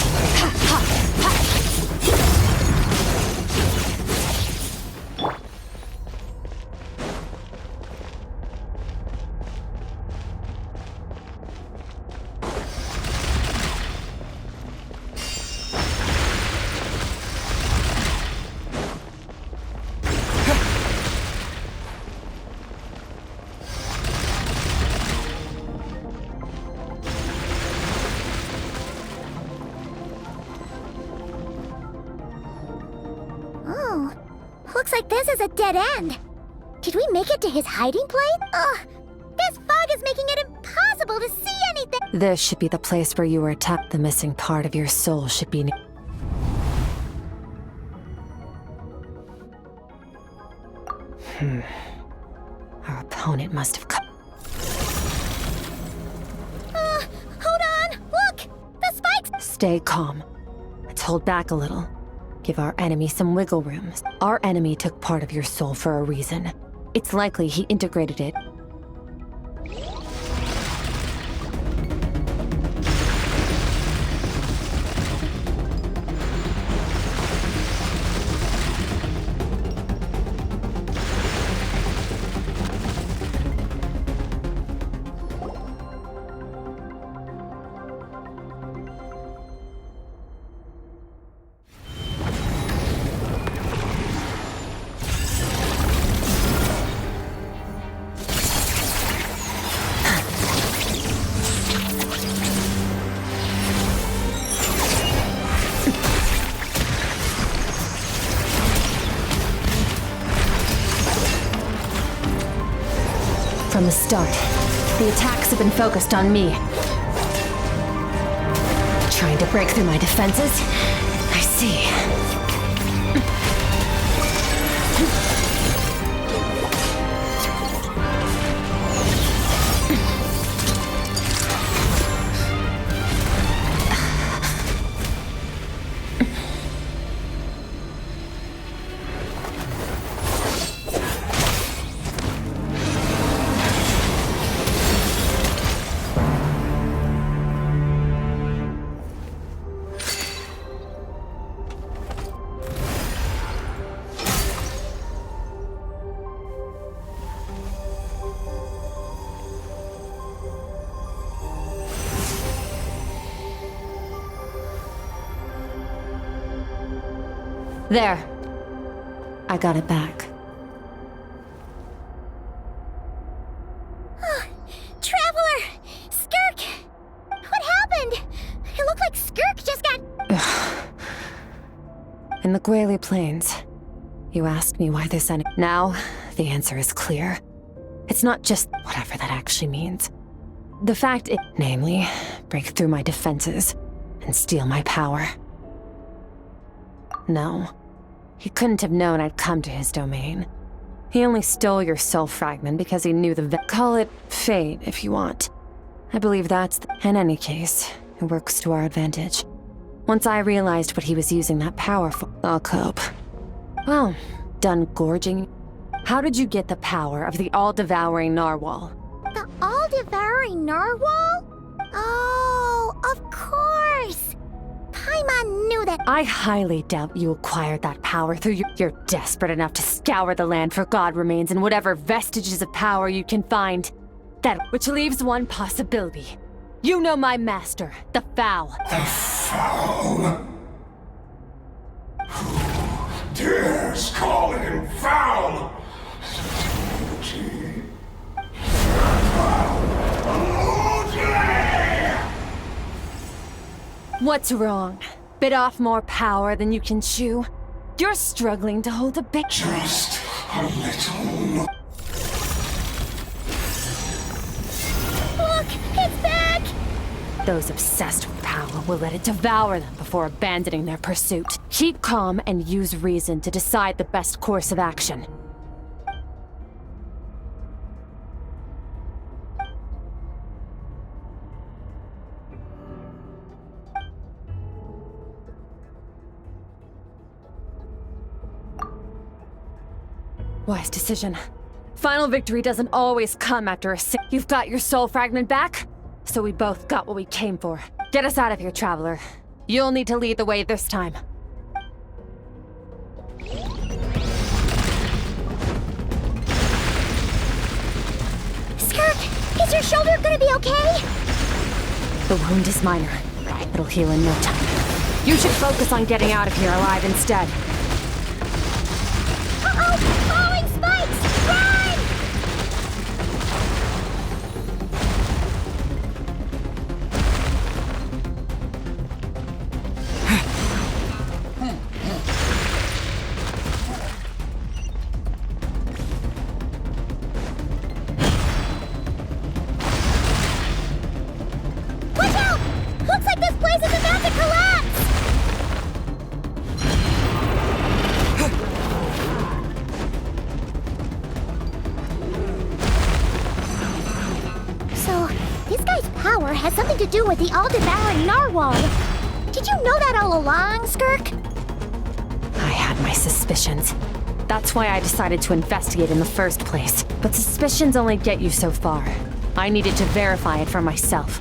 Looks like this is a dead end. Did we make it to his hiding place? Ugh, this fog is making it impossible to see anything. This should be the place where you were attacked. The missing part of your soul should be... Our opponent must have come... Hold on! Look! The spikes! Stay calm. Let's hold back a little. Give our enemy some wiggle room. Our enemy took part of your soul for a reason. It's likely he integrated it. From the start, the attacks have been focused on me. Trying to break through my defenses? I see. There. I got it back. Traveler! Skirk! What happened? It looked like Skirk just got... In the Gwali Plains, you asked me why this enemy... Now, the answer is clear. It's not just whatever that actually means. The fact it, namely, break through my defenses and steal my power. No. He couldn't have known I'd come to his domain. He only stole your soul fragment because he knew call it fate, if you want. I believe that's in any case, it works to our advantage. Once I realized what he was using that power for, I'll cope. Well, done gorging. How did you get the power of the all-devouring narwhal? The all-devouring narwhal? Oh, of course! Paimon knew that- I highly doubt you acquired that power through you're desperate enough to scour the land for god remains and whatever vestiges of power you can find. Which leaves one possibility. You know my master, the Foul. The Foul? Who dares call him Foul? What's wrong? Bit off more power than you can chew? You're struggling to hold a big... Just a little... Look! It's back! Those obsessed with power will let it devour them before abandoning their pursuit. Keep calm and use reason to decide the best course of action. Wise decision. Final victory doesn't always come after a You've got your soul fragment back? So we both got what we came for. Get us out of here, Traveler. You'll need to lead the way this time. Skirk, is your shoulder gonna be okay? The wound is minor. It'll heal in no time. You should focus on getting out of here alive instead. Uh-oh! Falling spikes! Run! power has something to do with the all-devouring narwhal. Did you know that all along, Skirk? I had my suspicions. That's why I decided to investigate in the first place. But suspicions only get you so far. I needed to verify it for myself.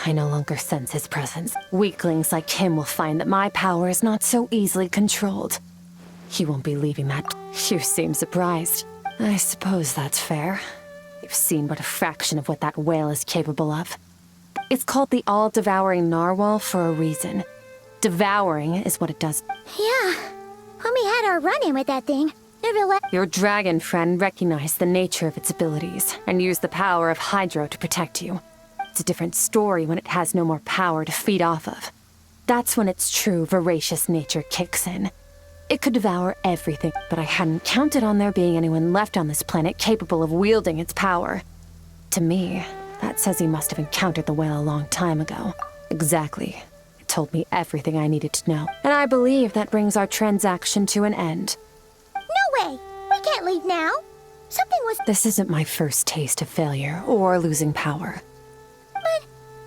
I no longer sense his presence. Weaklings like him will find that my power is not so easily controlled. He won't be leaving that. You seem surprised. I suppose that's fair. You've seen but a fraction of what that whale is capable of. It's called the all-devouring narwhal for a reason. Devouring is what it does. Yeah. When we had our run-in with that thing, Your dragon friend recognized the nature of its abilities and used the power of Hydro to protect you. It's a different story when it has no more power to feed off of. That's when its true voracious nature kicks in. It could devour everything, but I hadn't counted on there being anyone left on this planet capable of wielding its power. To me, that says he must have encountered the whale a long time ago. Exactly. It told me everything I needed to know. And I believe that brings our transaction to an end. No way! We can't leave now! Something was— This isn't my first taste of failure or losing power. But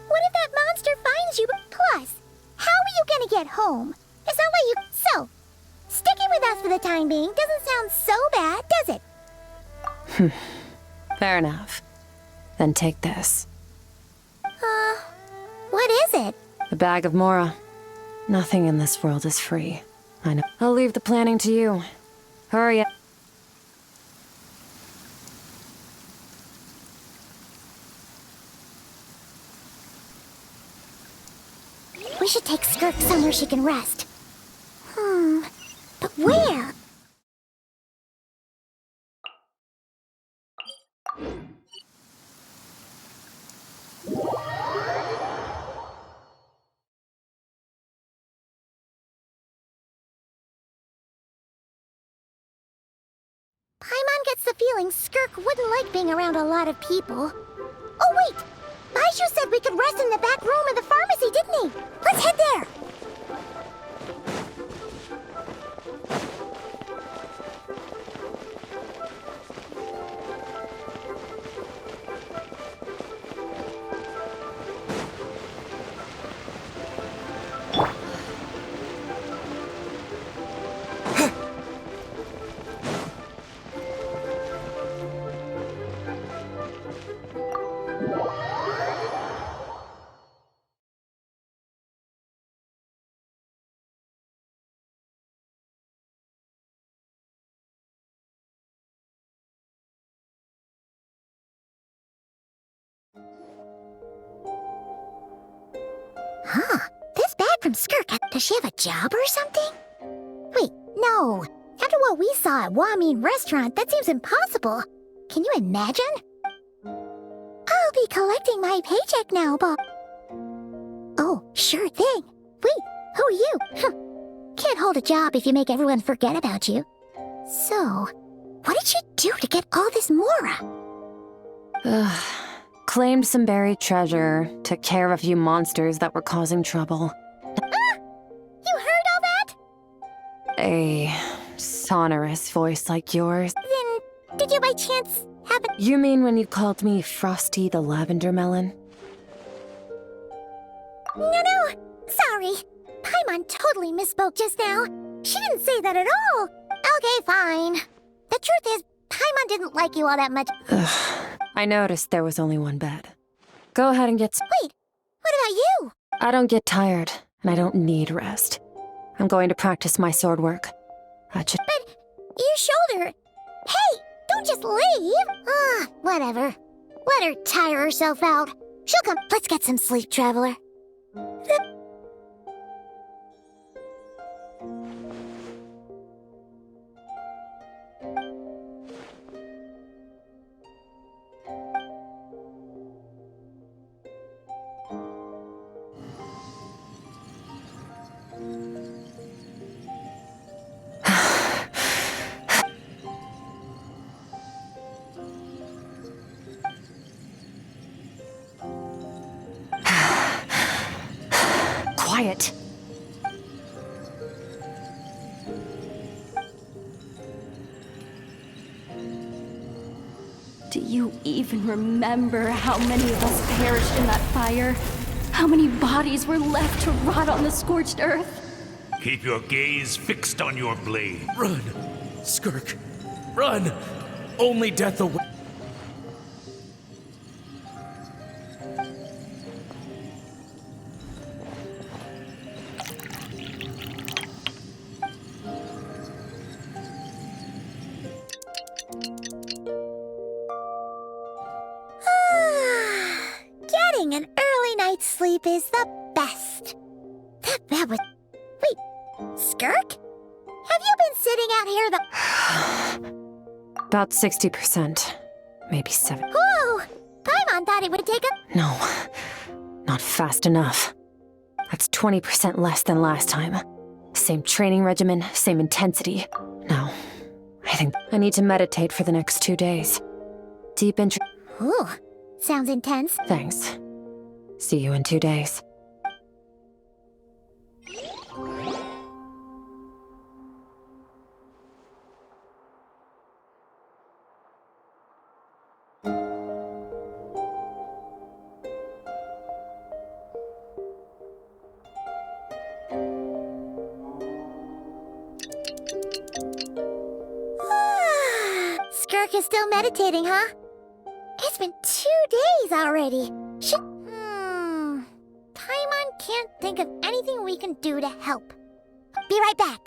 what if that monster finds you? Plus, how are you gonna get home? It's not like you— So, sticking with us for the time being doesn't sound so bad, does it? Fair enough. Then take this. What is it? A bag of Mora. Nothing in this world is free. I know. I'll leave the planning to you. Hurry up. We should take Skirk somewhere she can rest. But where? Paimon gets the feeling Skirk wouldn't like being around a lot of people. Oh wait! Baizhu said we could rest in the back room of the pharmacy, didn't he? Let's head there! This bag from Skirk, does she have a job or something? Wait, no. After what we saw at Wamin Restaurant, that seems impossible. Can you imagine? I'll be collecting my paycheck now, Bob. Oh, sure thing. Wait, who are you? Can't hold a job if you make everyone forget about you. So, what did she do to get all this Mora? Claimed some buried treasure, took care of a few monsters that were causing trouble. You heard all that? A sonorous voice like yours. Then, did you by chance happen— You mean when you called me Frosty the Lavender Melon? No, sorry. Paimon totally misspoke just now. She didn't say that at all. Okay, fine. The truth is, Paimon didn't like you all that much. I noticed there was only one bed. Go ahead and get some— Wait, what about you? I don't get tired, and I don't need rest. I'm going to practice my sword work. But your shoulder— Hey, don't just leave! Whatever. Let her tire herself out. She'll come— Let's get some sleep, Traveler. quiet. Do you even remember how many of us perished in that fire? How many bodies were left to rot on the scorched earth? Keep your gaze fixed on your blade. Run! Skirk! Run! Only death away. Getting an early night's sleep is the best. That was... Wait, Skirk? Have you been sitting out here the... About 60%. Maybe 7. Whoa! Paimon thought it would take a... No, not fast enough. That's 20% less than last time. Same training regimen, same intensity. No, I think I need to meditate for the next 2 days. Deep intro... Ooh, sounds intense. Thanks. See you in 2 days. Skirk is still meditating, huh? It's been 2 days already. Paimon can't think of anything we can do to help. Be right back.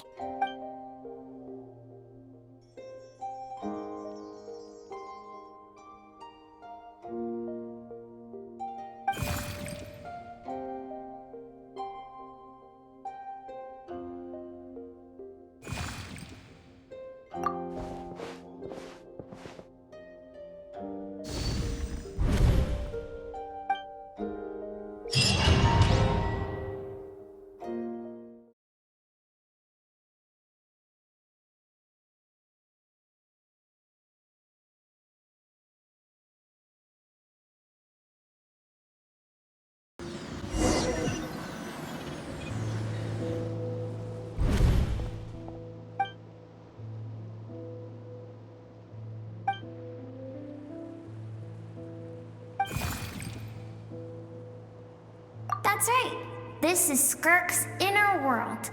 That's right. This is Skirk's inner world.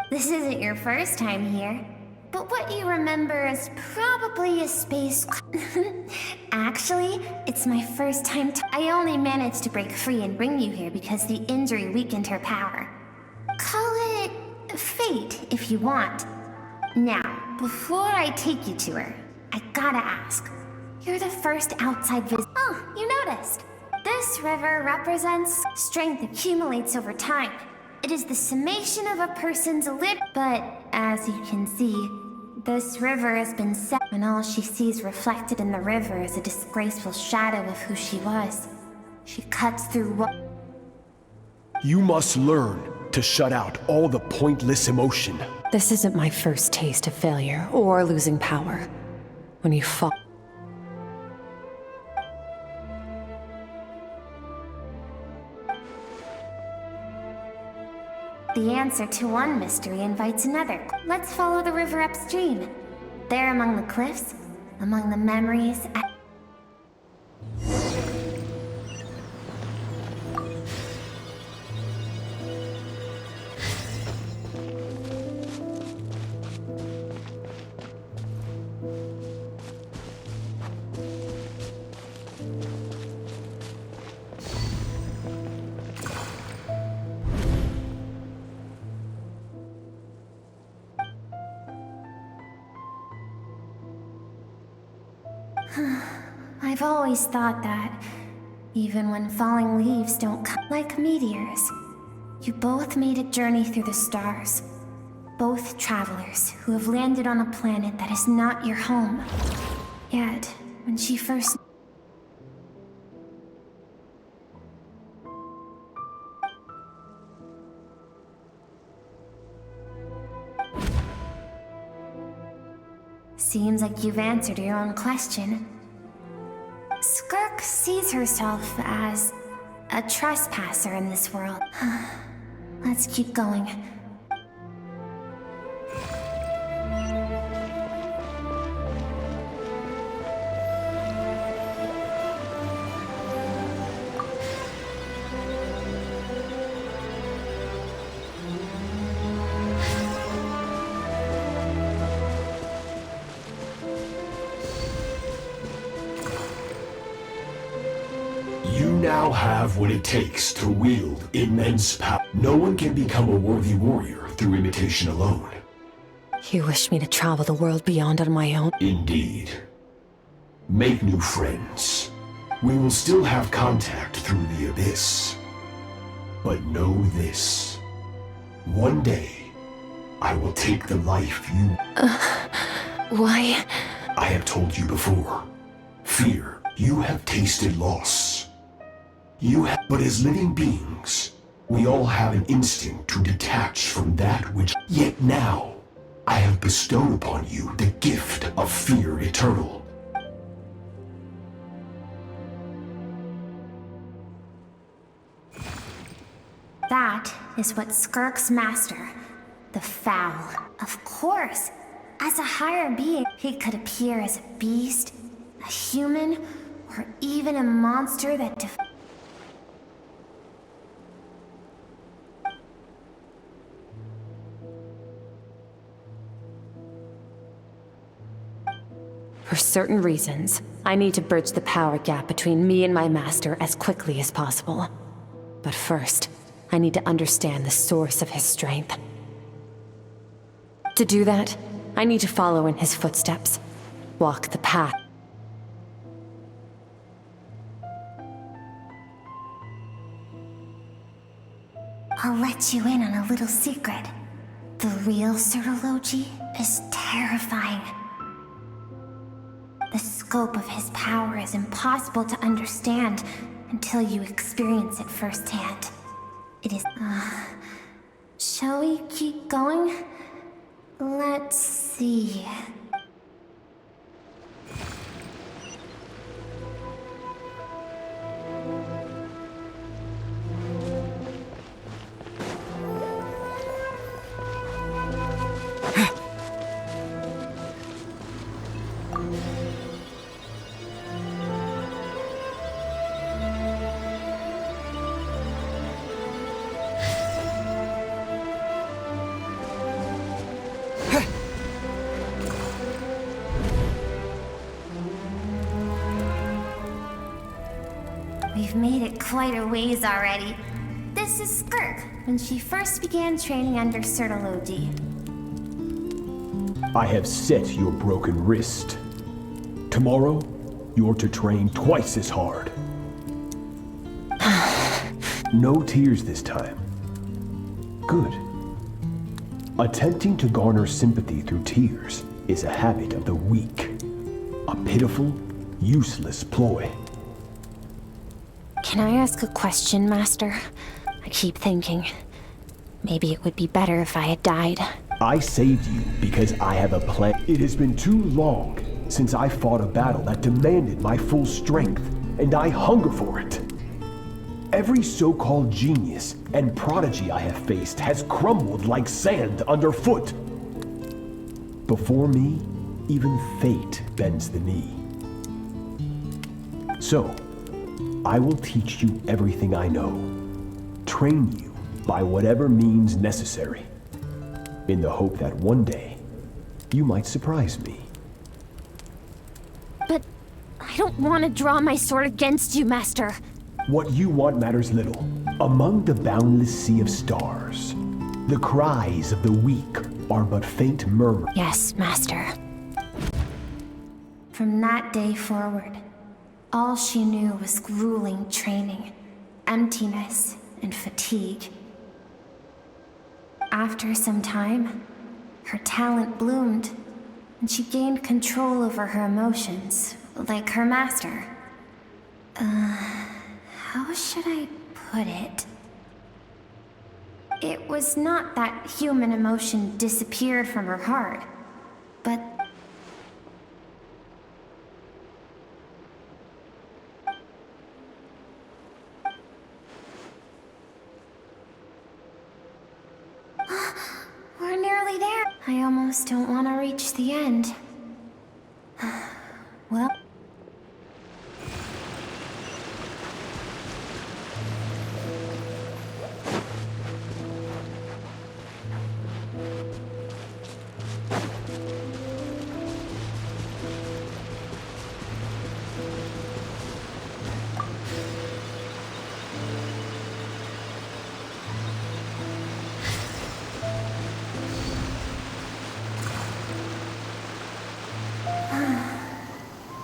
This isn't your first time here, but what you remember is probably a space... Actually, it's my first time I only managed to break free and bring you here because the injury weakened her power. Call it fate, if you want. Now, before I take you to her, I gotta ask. You're the first outside visitor. Oh, you noticed. This river represents strength accumulates over time. It is the summation of a person's but as you can see, this river has been set, and all she sees reflected in the river is a disgraceful shadow of who she was. She cuts through what... You must learn to shut out all the pointless emotion. This isn't my first taste of failure or losing power. When you fall... The answer to one mystery invites another. Let's follow the river upstream. There among the cliffs, among the memories... I've always thought that, even when falling leaves don't come like meteors, you both made a journey through the stars. Both travelers who have landed on a planet that is not your home. Yet, when she first... Seems like you've answered your own question. Skirk sees herself as a trespasser in this world. Let's keep going. You now have what it takes to wield immense power. No one can become a worthy warrior through imitation alone. You wish me to travel the world beyond on my own? Indeed. Make new friends. We will still have contact through the abyss. But know this. One day, I will take the life you... Why? I have told you before. Fear, you have tasted loss. But as living beings, we all have an instinct to detach from that which... Yet now, I have bestowed upon you the gift of fear eternal. That is what Skirk's master, the Foul. Of course, as a higher being, he could appear as a beast, a human, or even a monster that For certain reasons, I need to bridge the power gap between me and my master as quickly as possible. But first, I need to understand the source of his strength. To do that, I need to follow in his footsteps, walk the path. I'll let you in on a little secret. The real Sirology is terrifying. The scope of his power is impossible to understand until you experience it firsthand. It is... shall we keep going? Let's see... We've made it quite a ways already. This is Skirk, when she first began training under Sirology. I have set your broken wrist. Tomorrow, you're to train twice as hard. No tears this time. Good. Attempting to garner sympathy through tears is a habit of the weak. A pitiful, useless ploy. Can I ask a question, Master? I keep thinking, maybe it would be better if I had died. I saved you because I have a plan. It has been too long since I fought a battle that demanded my full strength, and I hunger for it. Every so-called genius and prodigy I have faced has crumbled like sand underfoot. Before me, even fate bends the knee. So, I will teach you everything I know. Train you by whatever means necessary. In the hope that one day, you might surprise me. But I don't want to draw my sword against you, Master. What you want matters little. Among the boundless sea of stars, the cries of the weak are but faint murmurs. Yes, Master. From that day forward, all she knew was grueling training, emptiness, and fatigue. After some time, her talent bloomed, and she gained control over her emotions, like her master. How should I put it? It was not that human emotion disappeared from her heart, but just don't want to reach the end. Well...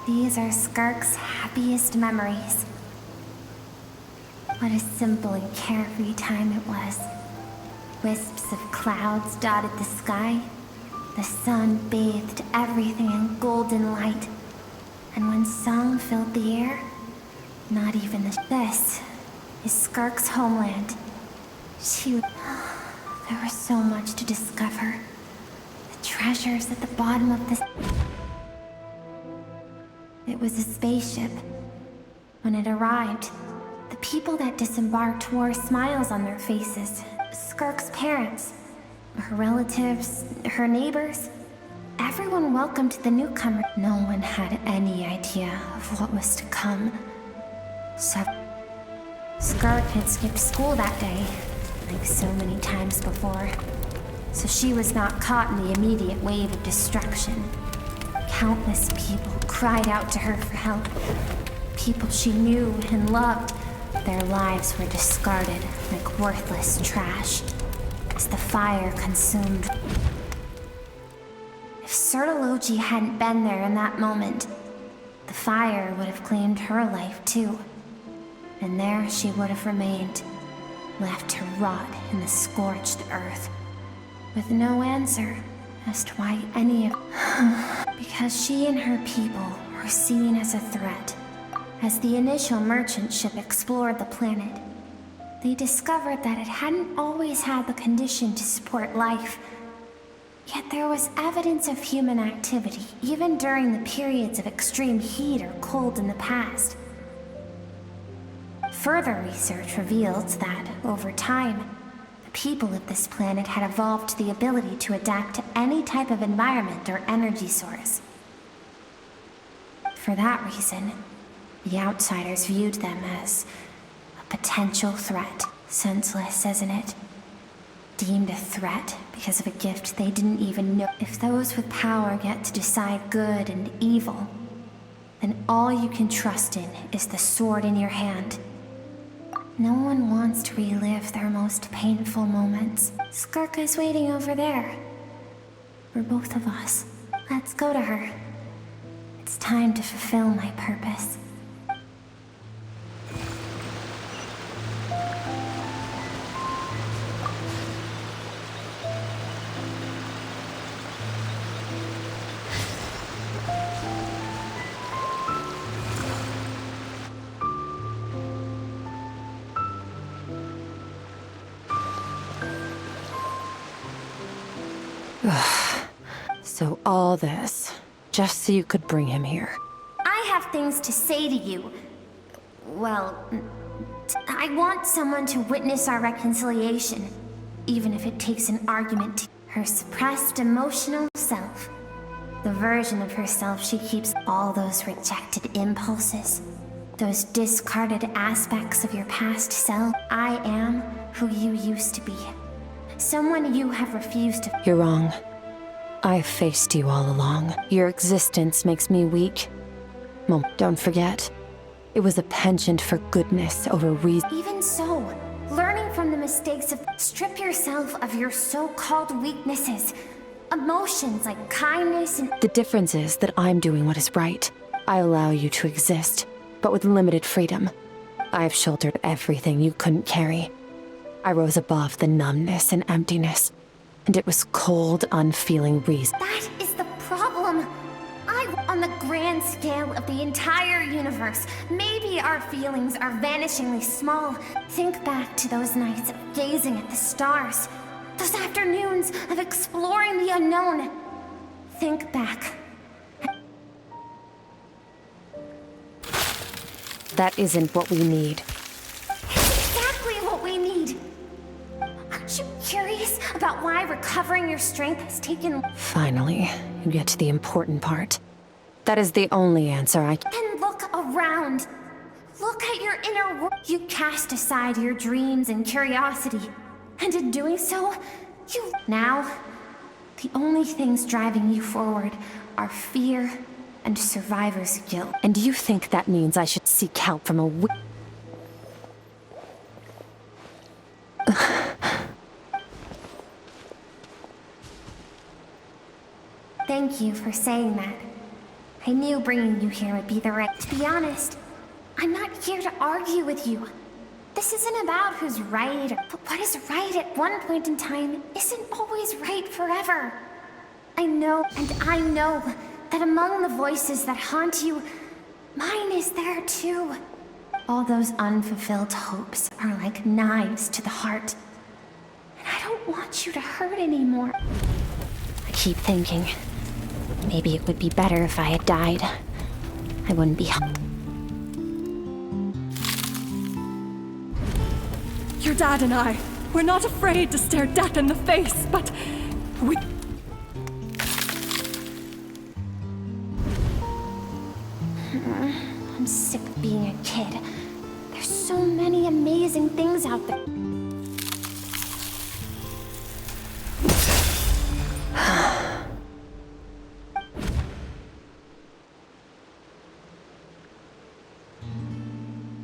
These are Skirk's happiest memories. What a simple and carefree time it was. Wisps of clouds dotted the sky. The sun bathed everything in golden light. And when song filled the air, not even the... This is Skirk's homeland. There was so much to discover. The treasures at the bottom of this... It was a spaceship. When it arrived, the people that disembarked wore smiles on their faces. Skirk's parents, her relatives, her neighbors. Everyone welcomed the newcomer. No one had any idea of what was to come. Skirk had skipped school that day, like so many times before. So she was not caught in the immediate wave of destruction. Countless people cried out to her for help. People she knew and loved. Their lives were discarded like worthless trash as the fire consumed. If Sertology hadn't been there in that moment, the fire would have claimed her life too. And there she would have remained, left to rot in the scorched earth, with no answer as to why any of... Because she and her people were seen as a threat. As the initial merchant ship explored the planet, they discovered that it hadn't always had the condition to support life. Yet there was evidence of human activity, even during the periods of extreme heat or cold in the past. Further research revealed that, over time, the people of this planet had evolved the ability to adapt to any type of environment or energy source. For that reason, the outsiders viewed them as a potential threat. Senseless, isn't it? Deemed a threat because of a gift they didn't even know. If those with power get to decide good and evil, then all you can trust in is the sword in your hand. No one wants to relive their most painful moments. Skirk is waiting over there. For both of us. Let's go to her. It's time to fulfill my purpose. So all this, just so you could bring him here. I have things to say to you. Well, I want someone to witness our reconciliation, even if it takes an argument to her suppressed emotional self. The version of herself she keeps, all those rejected impulses, those discarded aspects of your past self. I am who you used to be. Someone you have refused to... You're wrong. I've faced you all along. Your existence makes me weak. Mom, don't forget, it was a penchant for goodness over reason. Even so, learning from the mistakes of... Strip yourself of your so-called weaknesses. Emotions like kindness and... The difference is that I'm doing what is right. I allow you to exist, but with limited freedom. I've shouldered everything you couldn't carry. I rose above the numbness and emptiness, and it was cold, unfeeling reason. That is the problem. On the grand scale of the entire universe, maybe our feelings are vanishingly small. Think back to those nights of gazing at the stars, those afternoons of exploring the unknown. Think back. That isn't what we need. It's exactly what we need. Aren't you curious about about why recovering your strength has taken. Finally, you get to the important part. That is the only answer I can. And look around. Look at your inner world. You cast aside your dreams and curiosity. And in doing so, you. Now, the only things driving you forward are fear and survivor's guilt. And you think that means I should seek help from a Thank you for saying that. I knew bringing you here would be the right. To be honest, I'm not here to argue with you. This isn't about who's right, but what is right at one point in time isn't always right forever. I know that among the voices that haunt you, mine is there too. All those unfulfilled hopes are like knives to the heart. And I don't want you to hurt anymore. I keep thinking, maybe it would be better if I had died. I wouldn't be. Your dad and I, we're not afraid to stare death in the face, but we... I'm sick of being a kid. There's so many amazing things out there.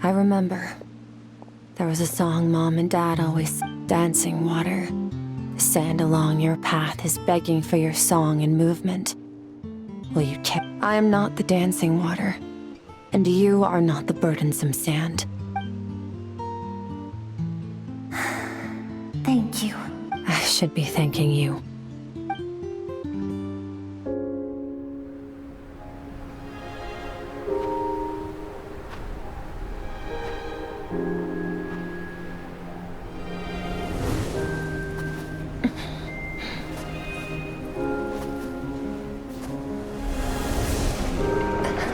I remember. There was a song Mom and Dad always dancing water. The sand along your path is begging for your song and movement. Will you keep? I am not the dancing water, and you are not the burdensome sand. Thank you. I should be thanking you.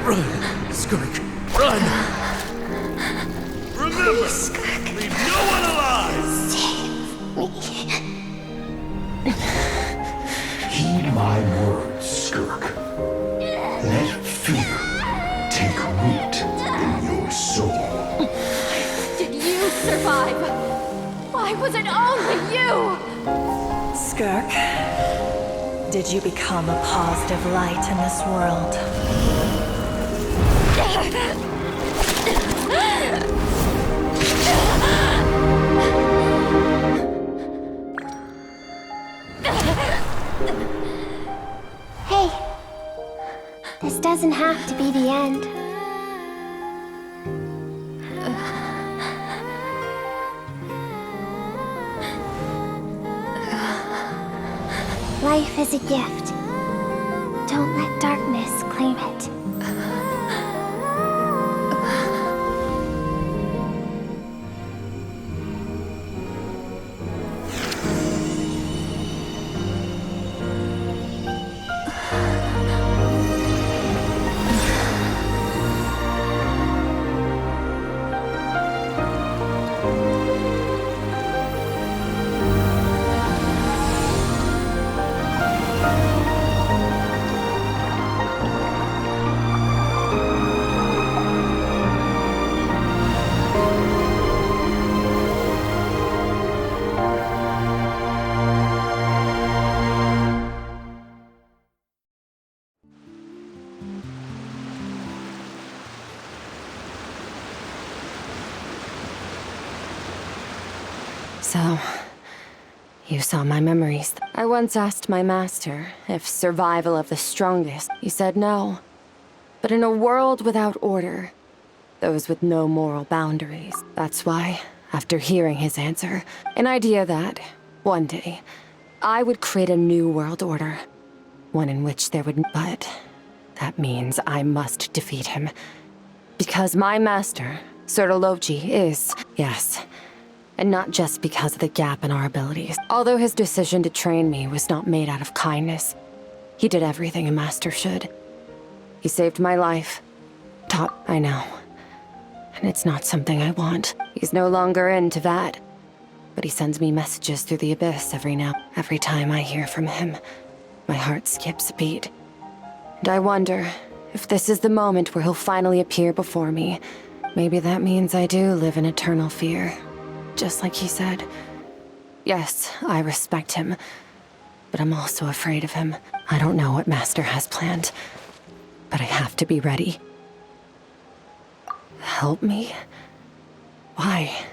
Run, Skirk, run! Remember, leave no one alive! Save me. Heed my words, Skirk. Let fear take root in your soul. Did you survive? Why was it only you? Skirk, did you become a positive light in this world? Hey, this doesn't have to be the end. Life is a gift. Don't let darkness claim it. So, you saw my memories. I once asked my master if survival of the strongest. He said no. But in a world without order, those with no moral boundaries. That's why, after hearing his answer, an idea that, one day, I would create a new world order. One in which there would... But that means I must defeat him. Because my master, Sir Logi, is... Yes. And not just because of the gap in our abilities. Although his decision to train me was not made out of kindness, he did everything a master should. He saved my life. I know. And it's not something I want. He's no longer into that. but he sends me messages through the abyss every time I hear from him. My heart skips a beat. And I wonder if this is the moment where he'll finally appear before me. Maybe that means I do live in eternal fear, just like he said. Yes, I respect him, but I'm also afraid of him. I don't know what Master has planned, but I have to be ready. Help me? Why?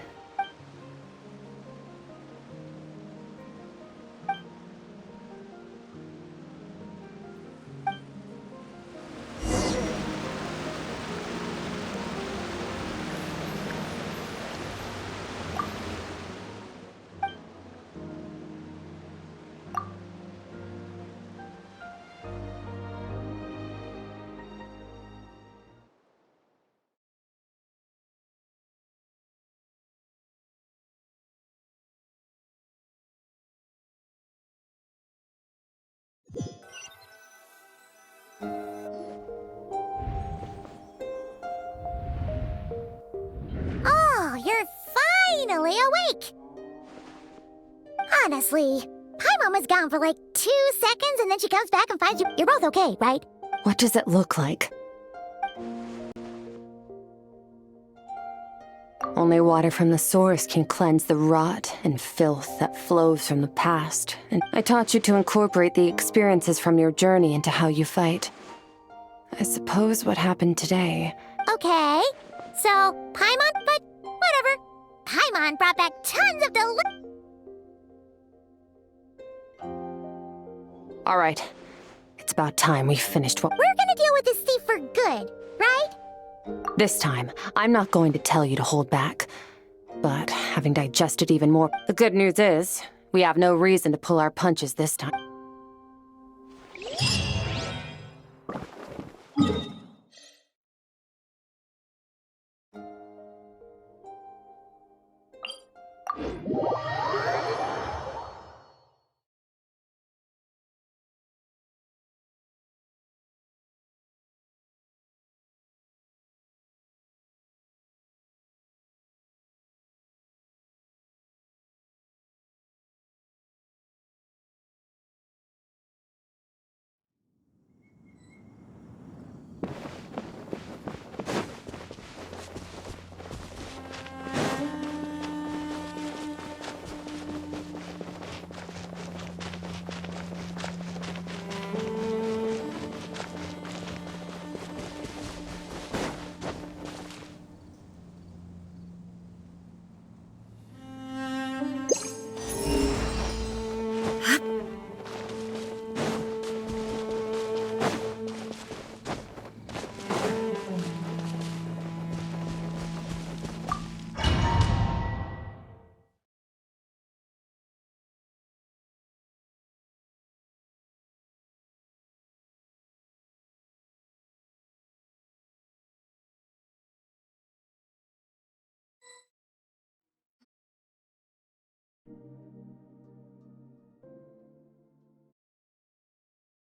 Oh, you're finally awake! Honestly, Paimon was gone for like 2 seconds and then she comes back and finds you. You're both okay, right? What does it look like? Only water from the source can cleanse the rot and filth that flows from the past. And I taught you to incorporate the experiences from your journey into how you fight. I suppose what happened today... Okay, so Paimon, but whatever. Paimon brought back tons of All right. It's about time we finished what... We're gonna deal with this thief for good, right? This time, I'm not going to tell you to hold back. But having digested even more... The good news is, we have no reason to pull our punches this time.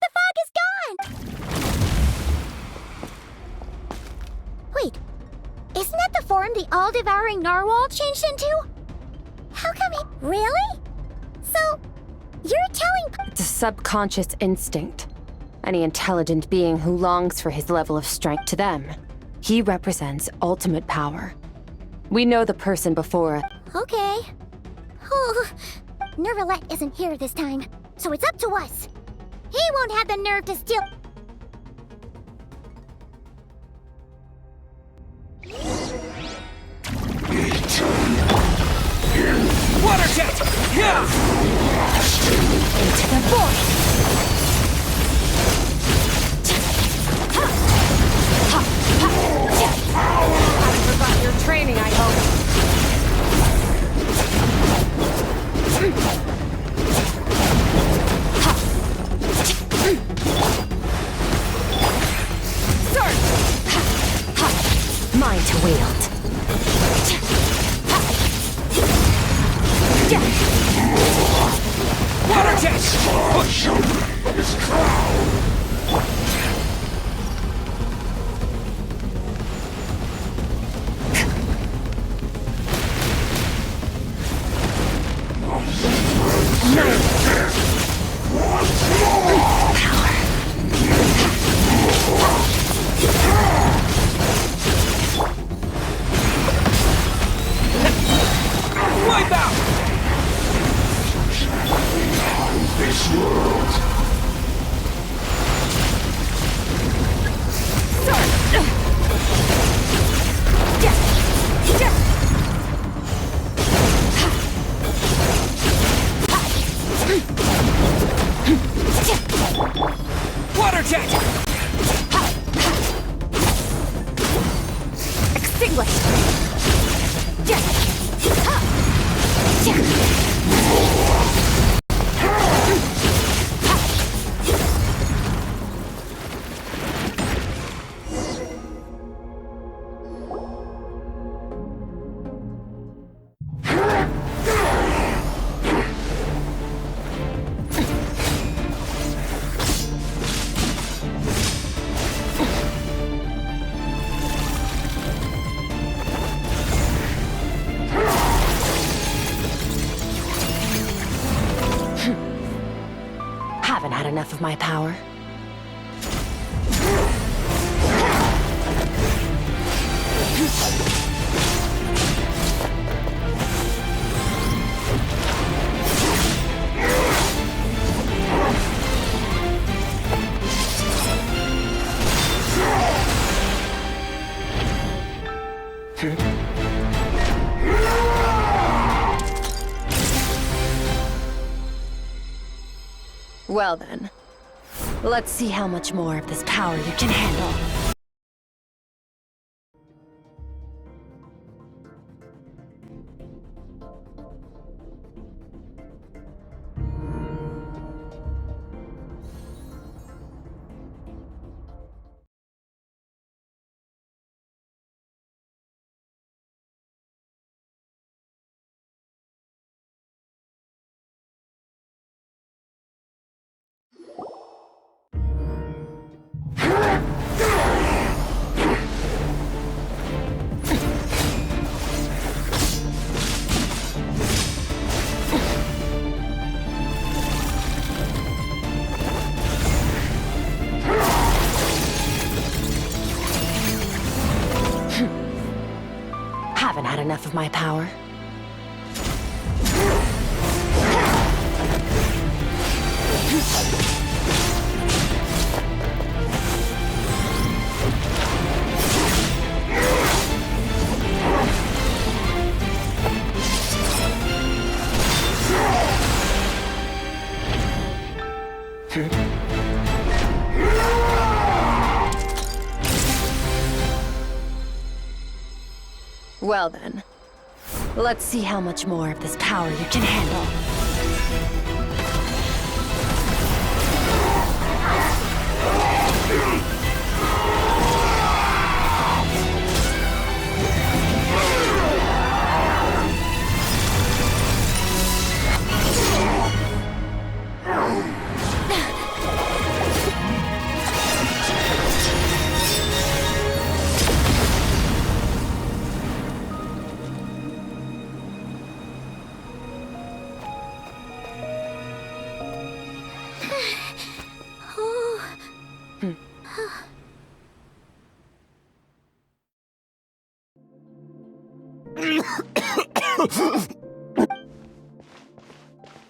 The fog is gone! Wait, isn't that the form the all-devouring narwhal changed into? How come he... Really? So, you're telling... It's a subconscious instinct. Any intelligent being who longs for his level of strength to them. He represents ultimate power. We know the person before us. Okay. Oh, Nervalette isn't here this time, so it's up to us. He won't have the nerve to steal... Water jet! Yeah! Into the void! Haven't forgotten your training, I hope. Mine to wield. Water jet! His crown! way. Haven't had enough of my power. Well then, let's see how much more of this power you can handle. Haven't had enough of my power. Well then, let's see how much more of this power you can handle.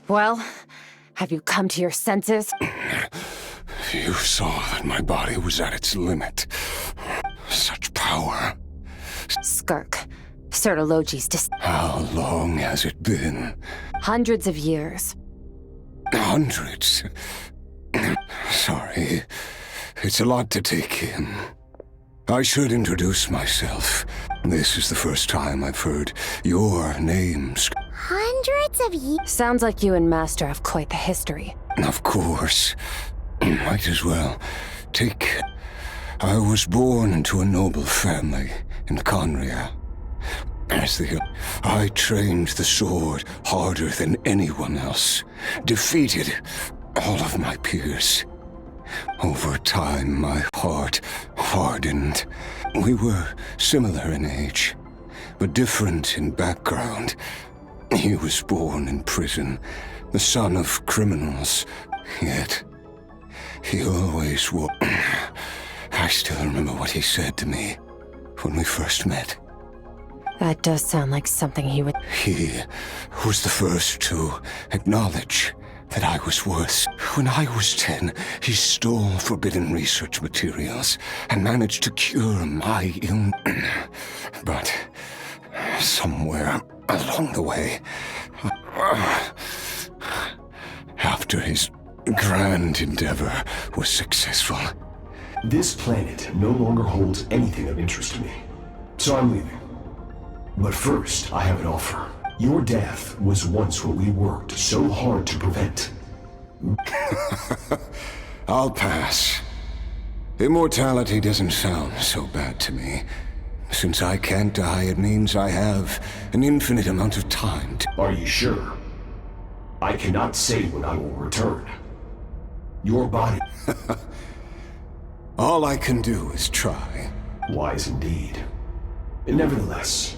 Well, have you come to your senses? You saw that my body was at its limit. Such power. Skirk, Sertologi's How long has it been? Hundreds of years. Hundreds? Sorry. It's a lot to take in. I should introduce myself. This is the first time I've heard your names. Hundreds of years? Sounds like you and Master have quite the history. Of course. Might as well. I was born into a noble family in Conria. I trained the sword harder than anyone else. Defeated all of my peers. Over time, my heart hardened. We were similar in age, but different in background. He was born in prison, the son of criminals, yet he always wore... I still remember what he said to me when we first met. That does sound like something he would... He was the first to acknowledge that I was worse. When I was 10, he stole forbidden research materials and managed to cure my illness. But somewhere along the way, after his grand endeavor was successful... This planet no longer holds anything of interest to me, so I'm leaving. But first, I have an offer. Your death was once what we worked so hard to prevent. I'll pass. Immortality doesn't sound so bad to me. Since I can't die, it means I have an infinite amount of time to— Are you sure? I cannot say when I will return. Your body— All I can do is try. Wise indeed. Nevertheless,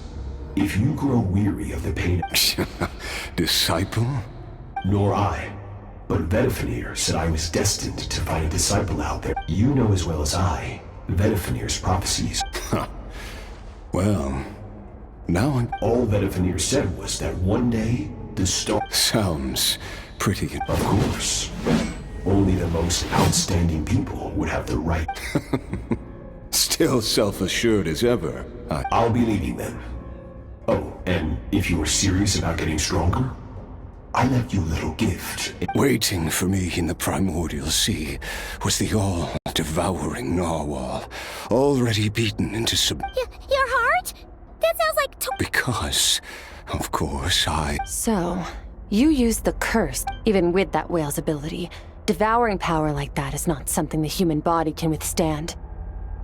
if you grow weary of the pain— Disciple? Nor I. But Vedifenir said I was destined to find a disciple out there. You know as well as I, Vedifenir's prophecies. Well, now I'm— All Vedifenir said was that one day, the star— Sounds pretty good. Of course. Only the most outstanding people would have the right. Still self-assured as ever. I'll be leaving then. Oh, and if you are serious about getting stronger, I left you a little gift. Waiting for me in the primordial sea was the all-devouring narwhal, already beaten into Your heart? That sounds like Because, of course, So, you used the curse, even with that whale's ability. Devouring power like that is not something the human body can withstand.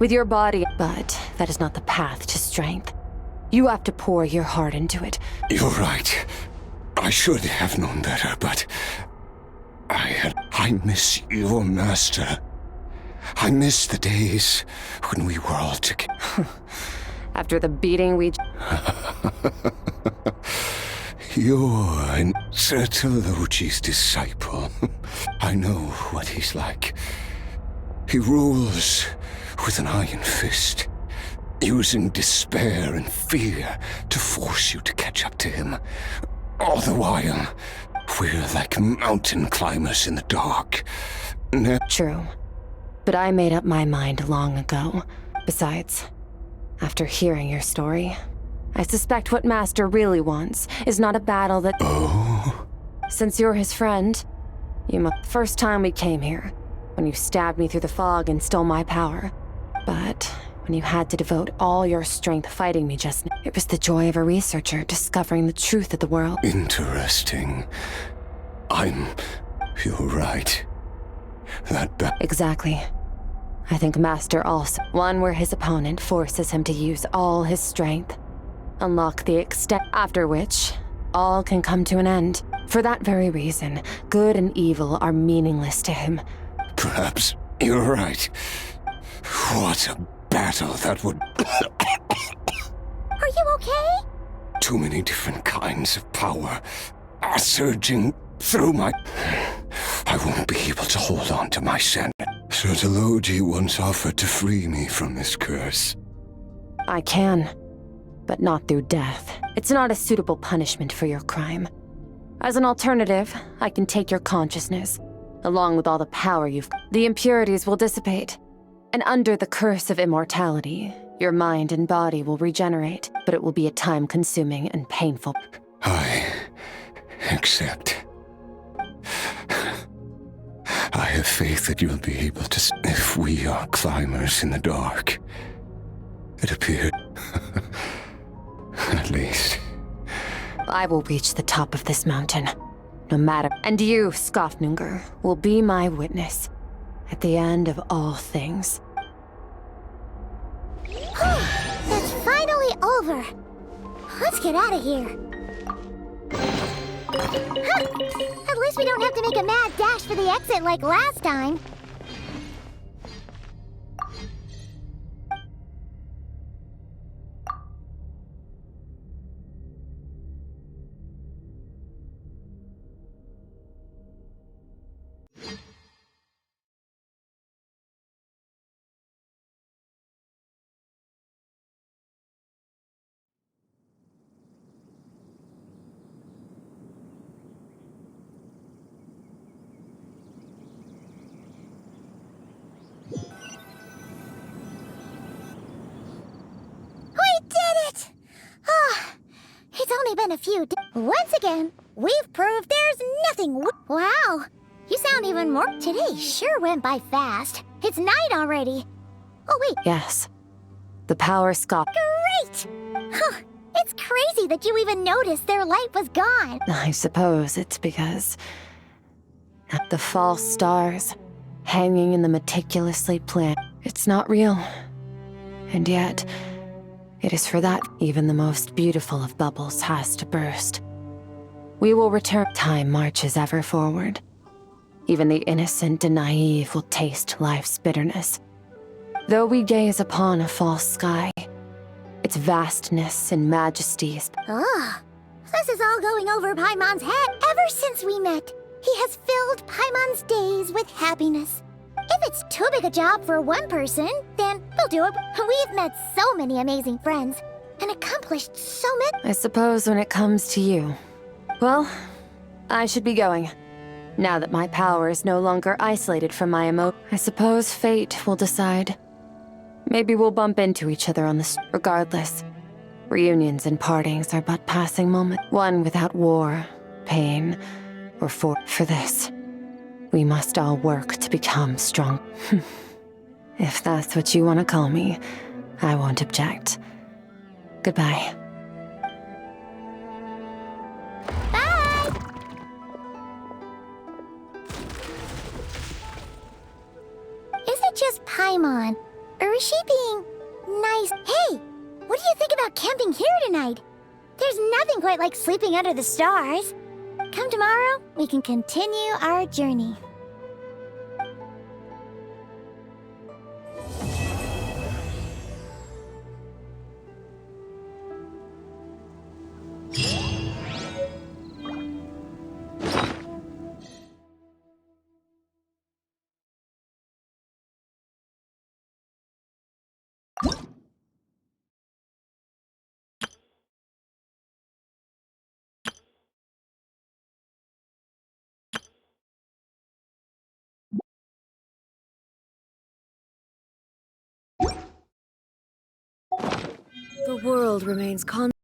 With your body, but that is not the path to strength. You have to pour your heart into it. You're right. I should have known better, but I miss your master. I miss the days when we were all together. After the beating we... You're Sertologi's disciple. I know what he's like. He rules with an iron fist, using despair and fear to force you to catch up to him. All the while, we're like mountain climbers in the dark. True. But I made up my mind long ago. Besides, after hearing your story, I suspect what Master really wants is not a battle that— Oh? Since you're his friend, first time we came here, when you stabbed me through the fog and stole my power. But when you had to devote all your strength fighting me just now, it was the joy of a researcher discovering the truth of the world. Interesting. You're right. Exactly. I think Master also— one where his opponent forces him to use all his strength. Unlock the extent, after which all can come to an end. For that very reason, good and evil are meaningless to him. Perhaps you're right. What a battle that would— Are you okay? Too many different kinds of power are surging through my— I won't be able to hold on to my sanity. Sertologi once offered to free me from this curse. I can, but not through death. It's not a suitable punishment for your crime. As an alternative, I can take your consciousness, along with all the power you've— The impurities will dissipate, and under the curse of immortality, your mind and body will regenerate, but it will be a time-consuming and painful— I accept. I have faith that you'll be able to— If we are climbers in the dark, it appeared— At least. I will reach the top of this mountain, no matter— And you, Skofnungur, will be my witness at the end of all things. It's finally over. Let's get out of here. Huh. At least we don't have to make a mad dash for the exit like last time. Been a few Once again, we've proved there's nothing Wow, you sound even more— Today sure went by fast. It's night already. Oh, wait. Yes. The power Skop— Great! Huh, It's crazy that you even noticed their light was gone. I suppose it's because the false stars hanging in the meticulously planned. It's not real. And yet, it is for that even the most beautiful of bubbles has to burst. We will return. Time marches ever forward. Even the innocent and naive will taste life's bitterness. Though we gaze upon a false sky, its vastness and majesty is... Ugh. This is all going over Paimon's head. Ever since we met, he has filled Paimon's days with happiness. If it's too big a job for one person, then we'll do it. We've met so many amazing friends and accomplished so many. I suppose when it comes to you... Well, I should be going. Now that my power is no longer isolated from my I suppose fate will decide. Maybe we'll bump into each other on the regardless. Reunions and partings are but passing moments. One without war, pain, or for this. We must all work to become strong. If that's what you want to call me, I won't object. Goodbye. Bye! Is it just Paimon? Or is she being nice? Hey! What do you think about camping here tonight? There's nothing quite like sleeping under the stars. Come tomorrow, we can continue our journey. The world remains constant.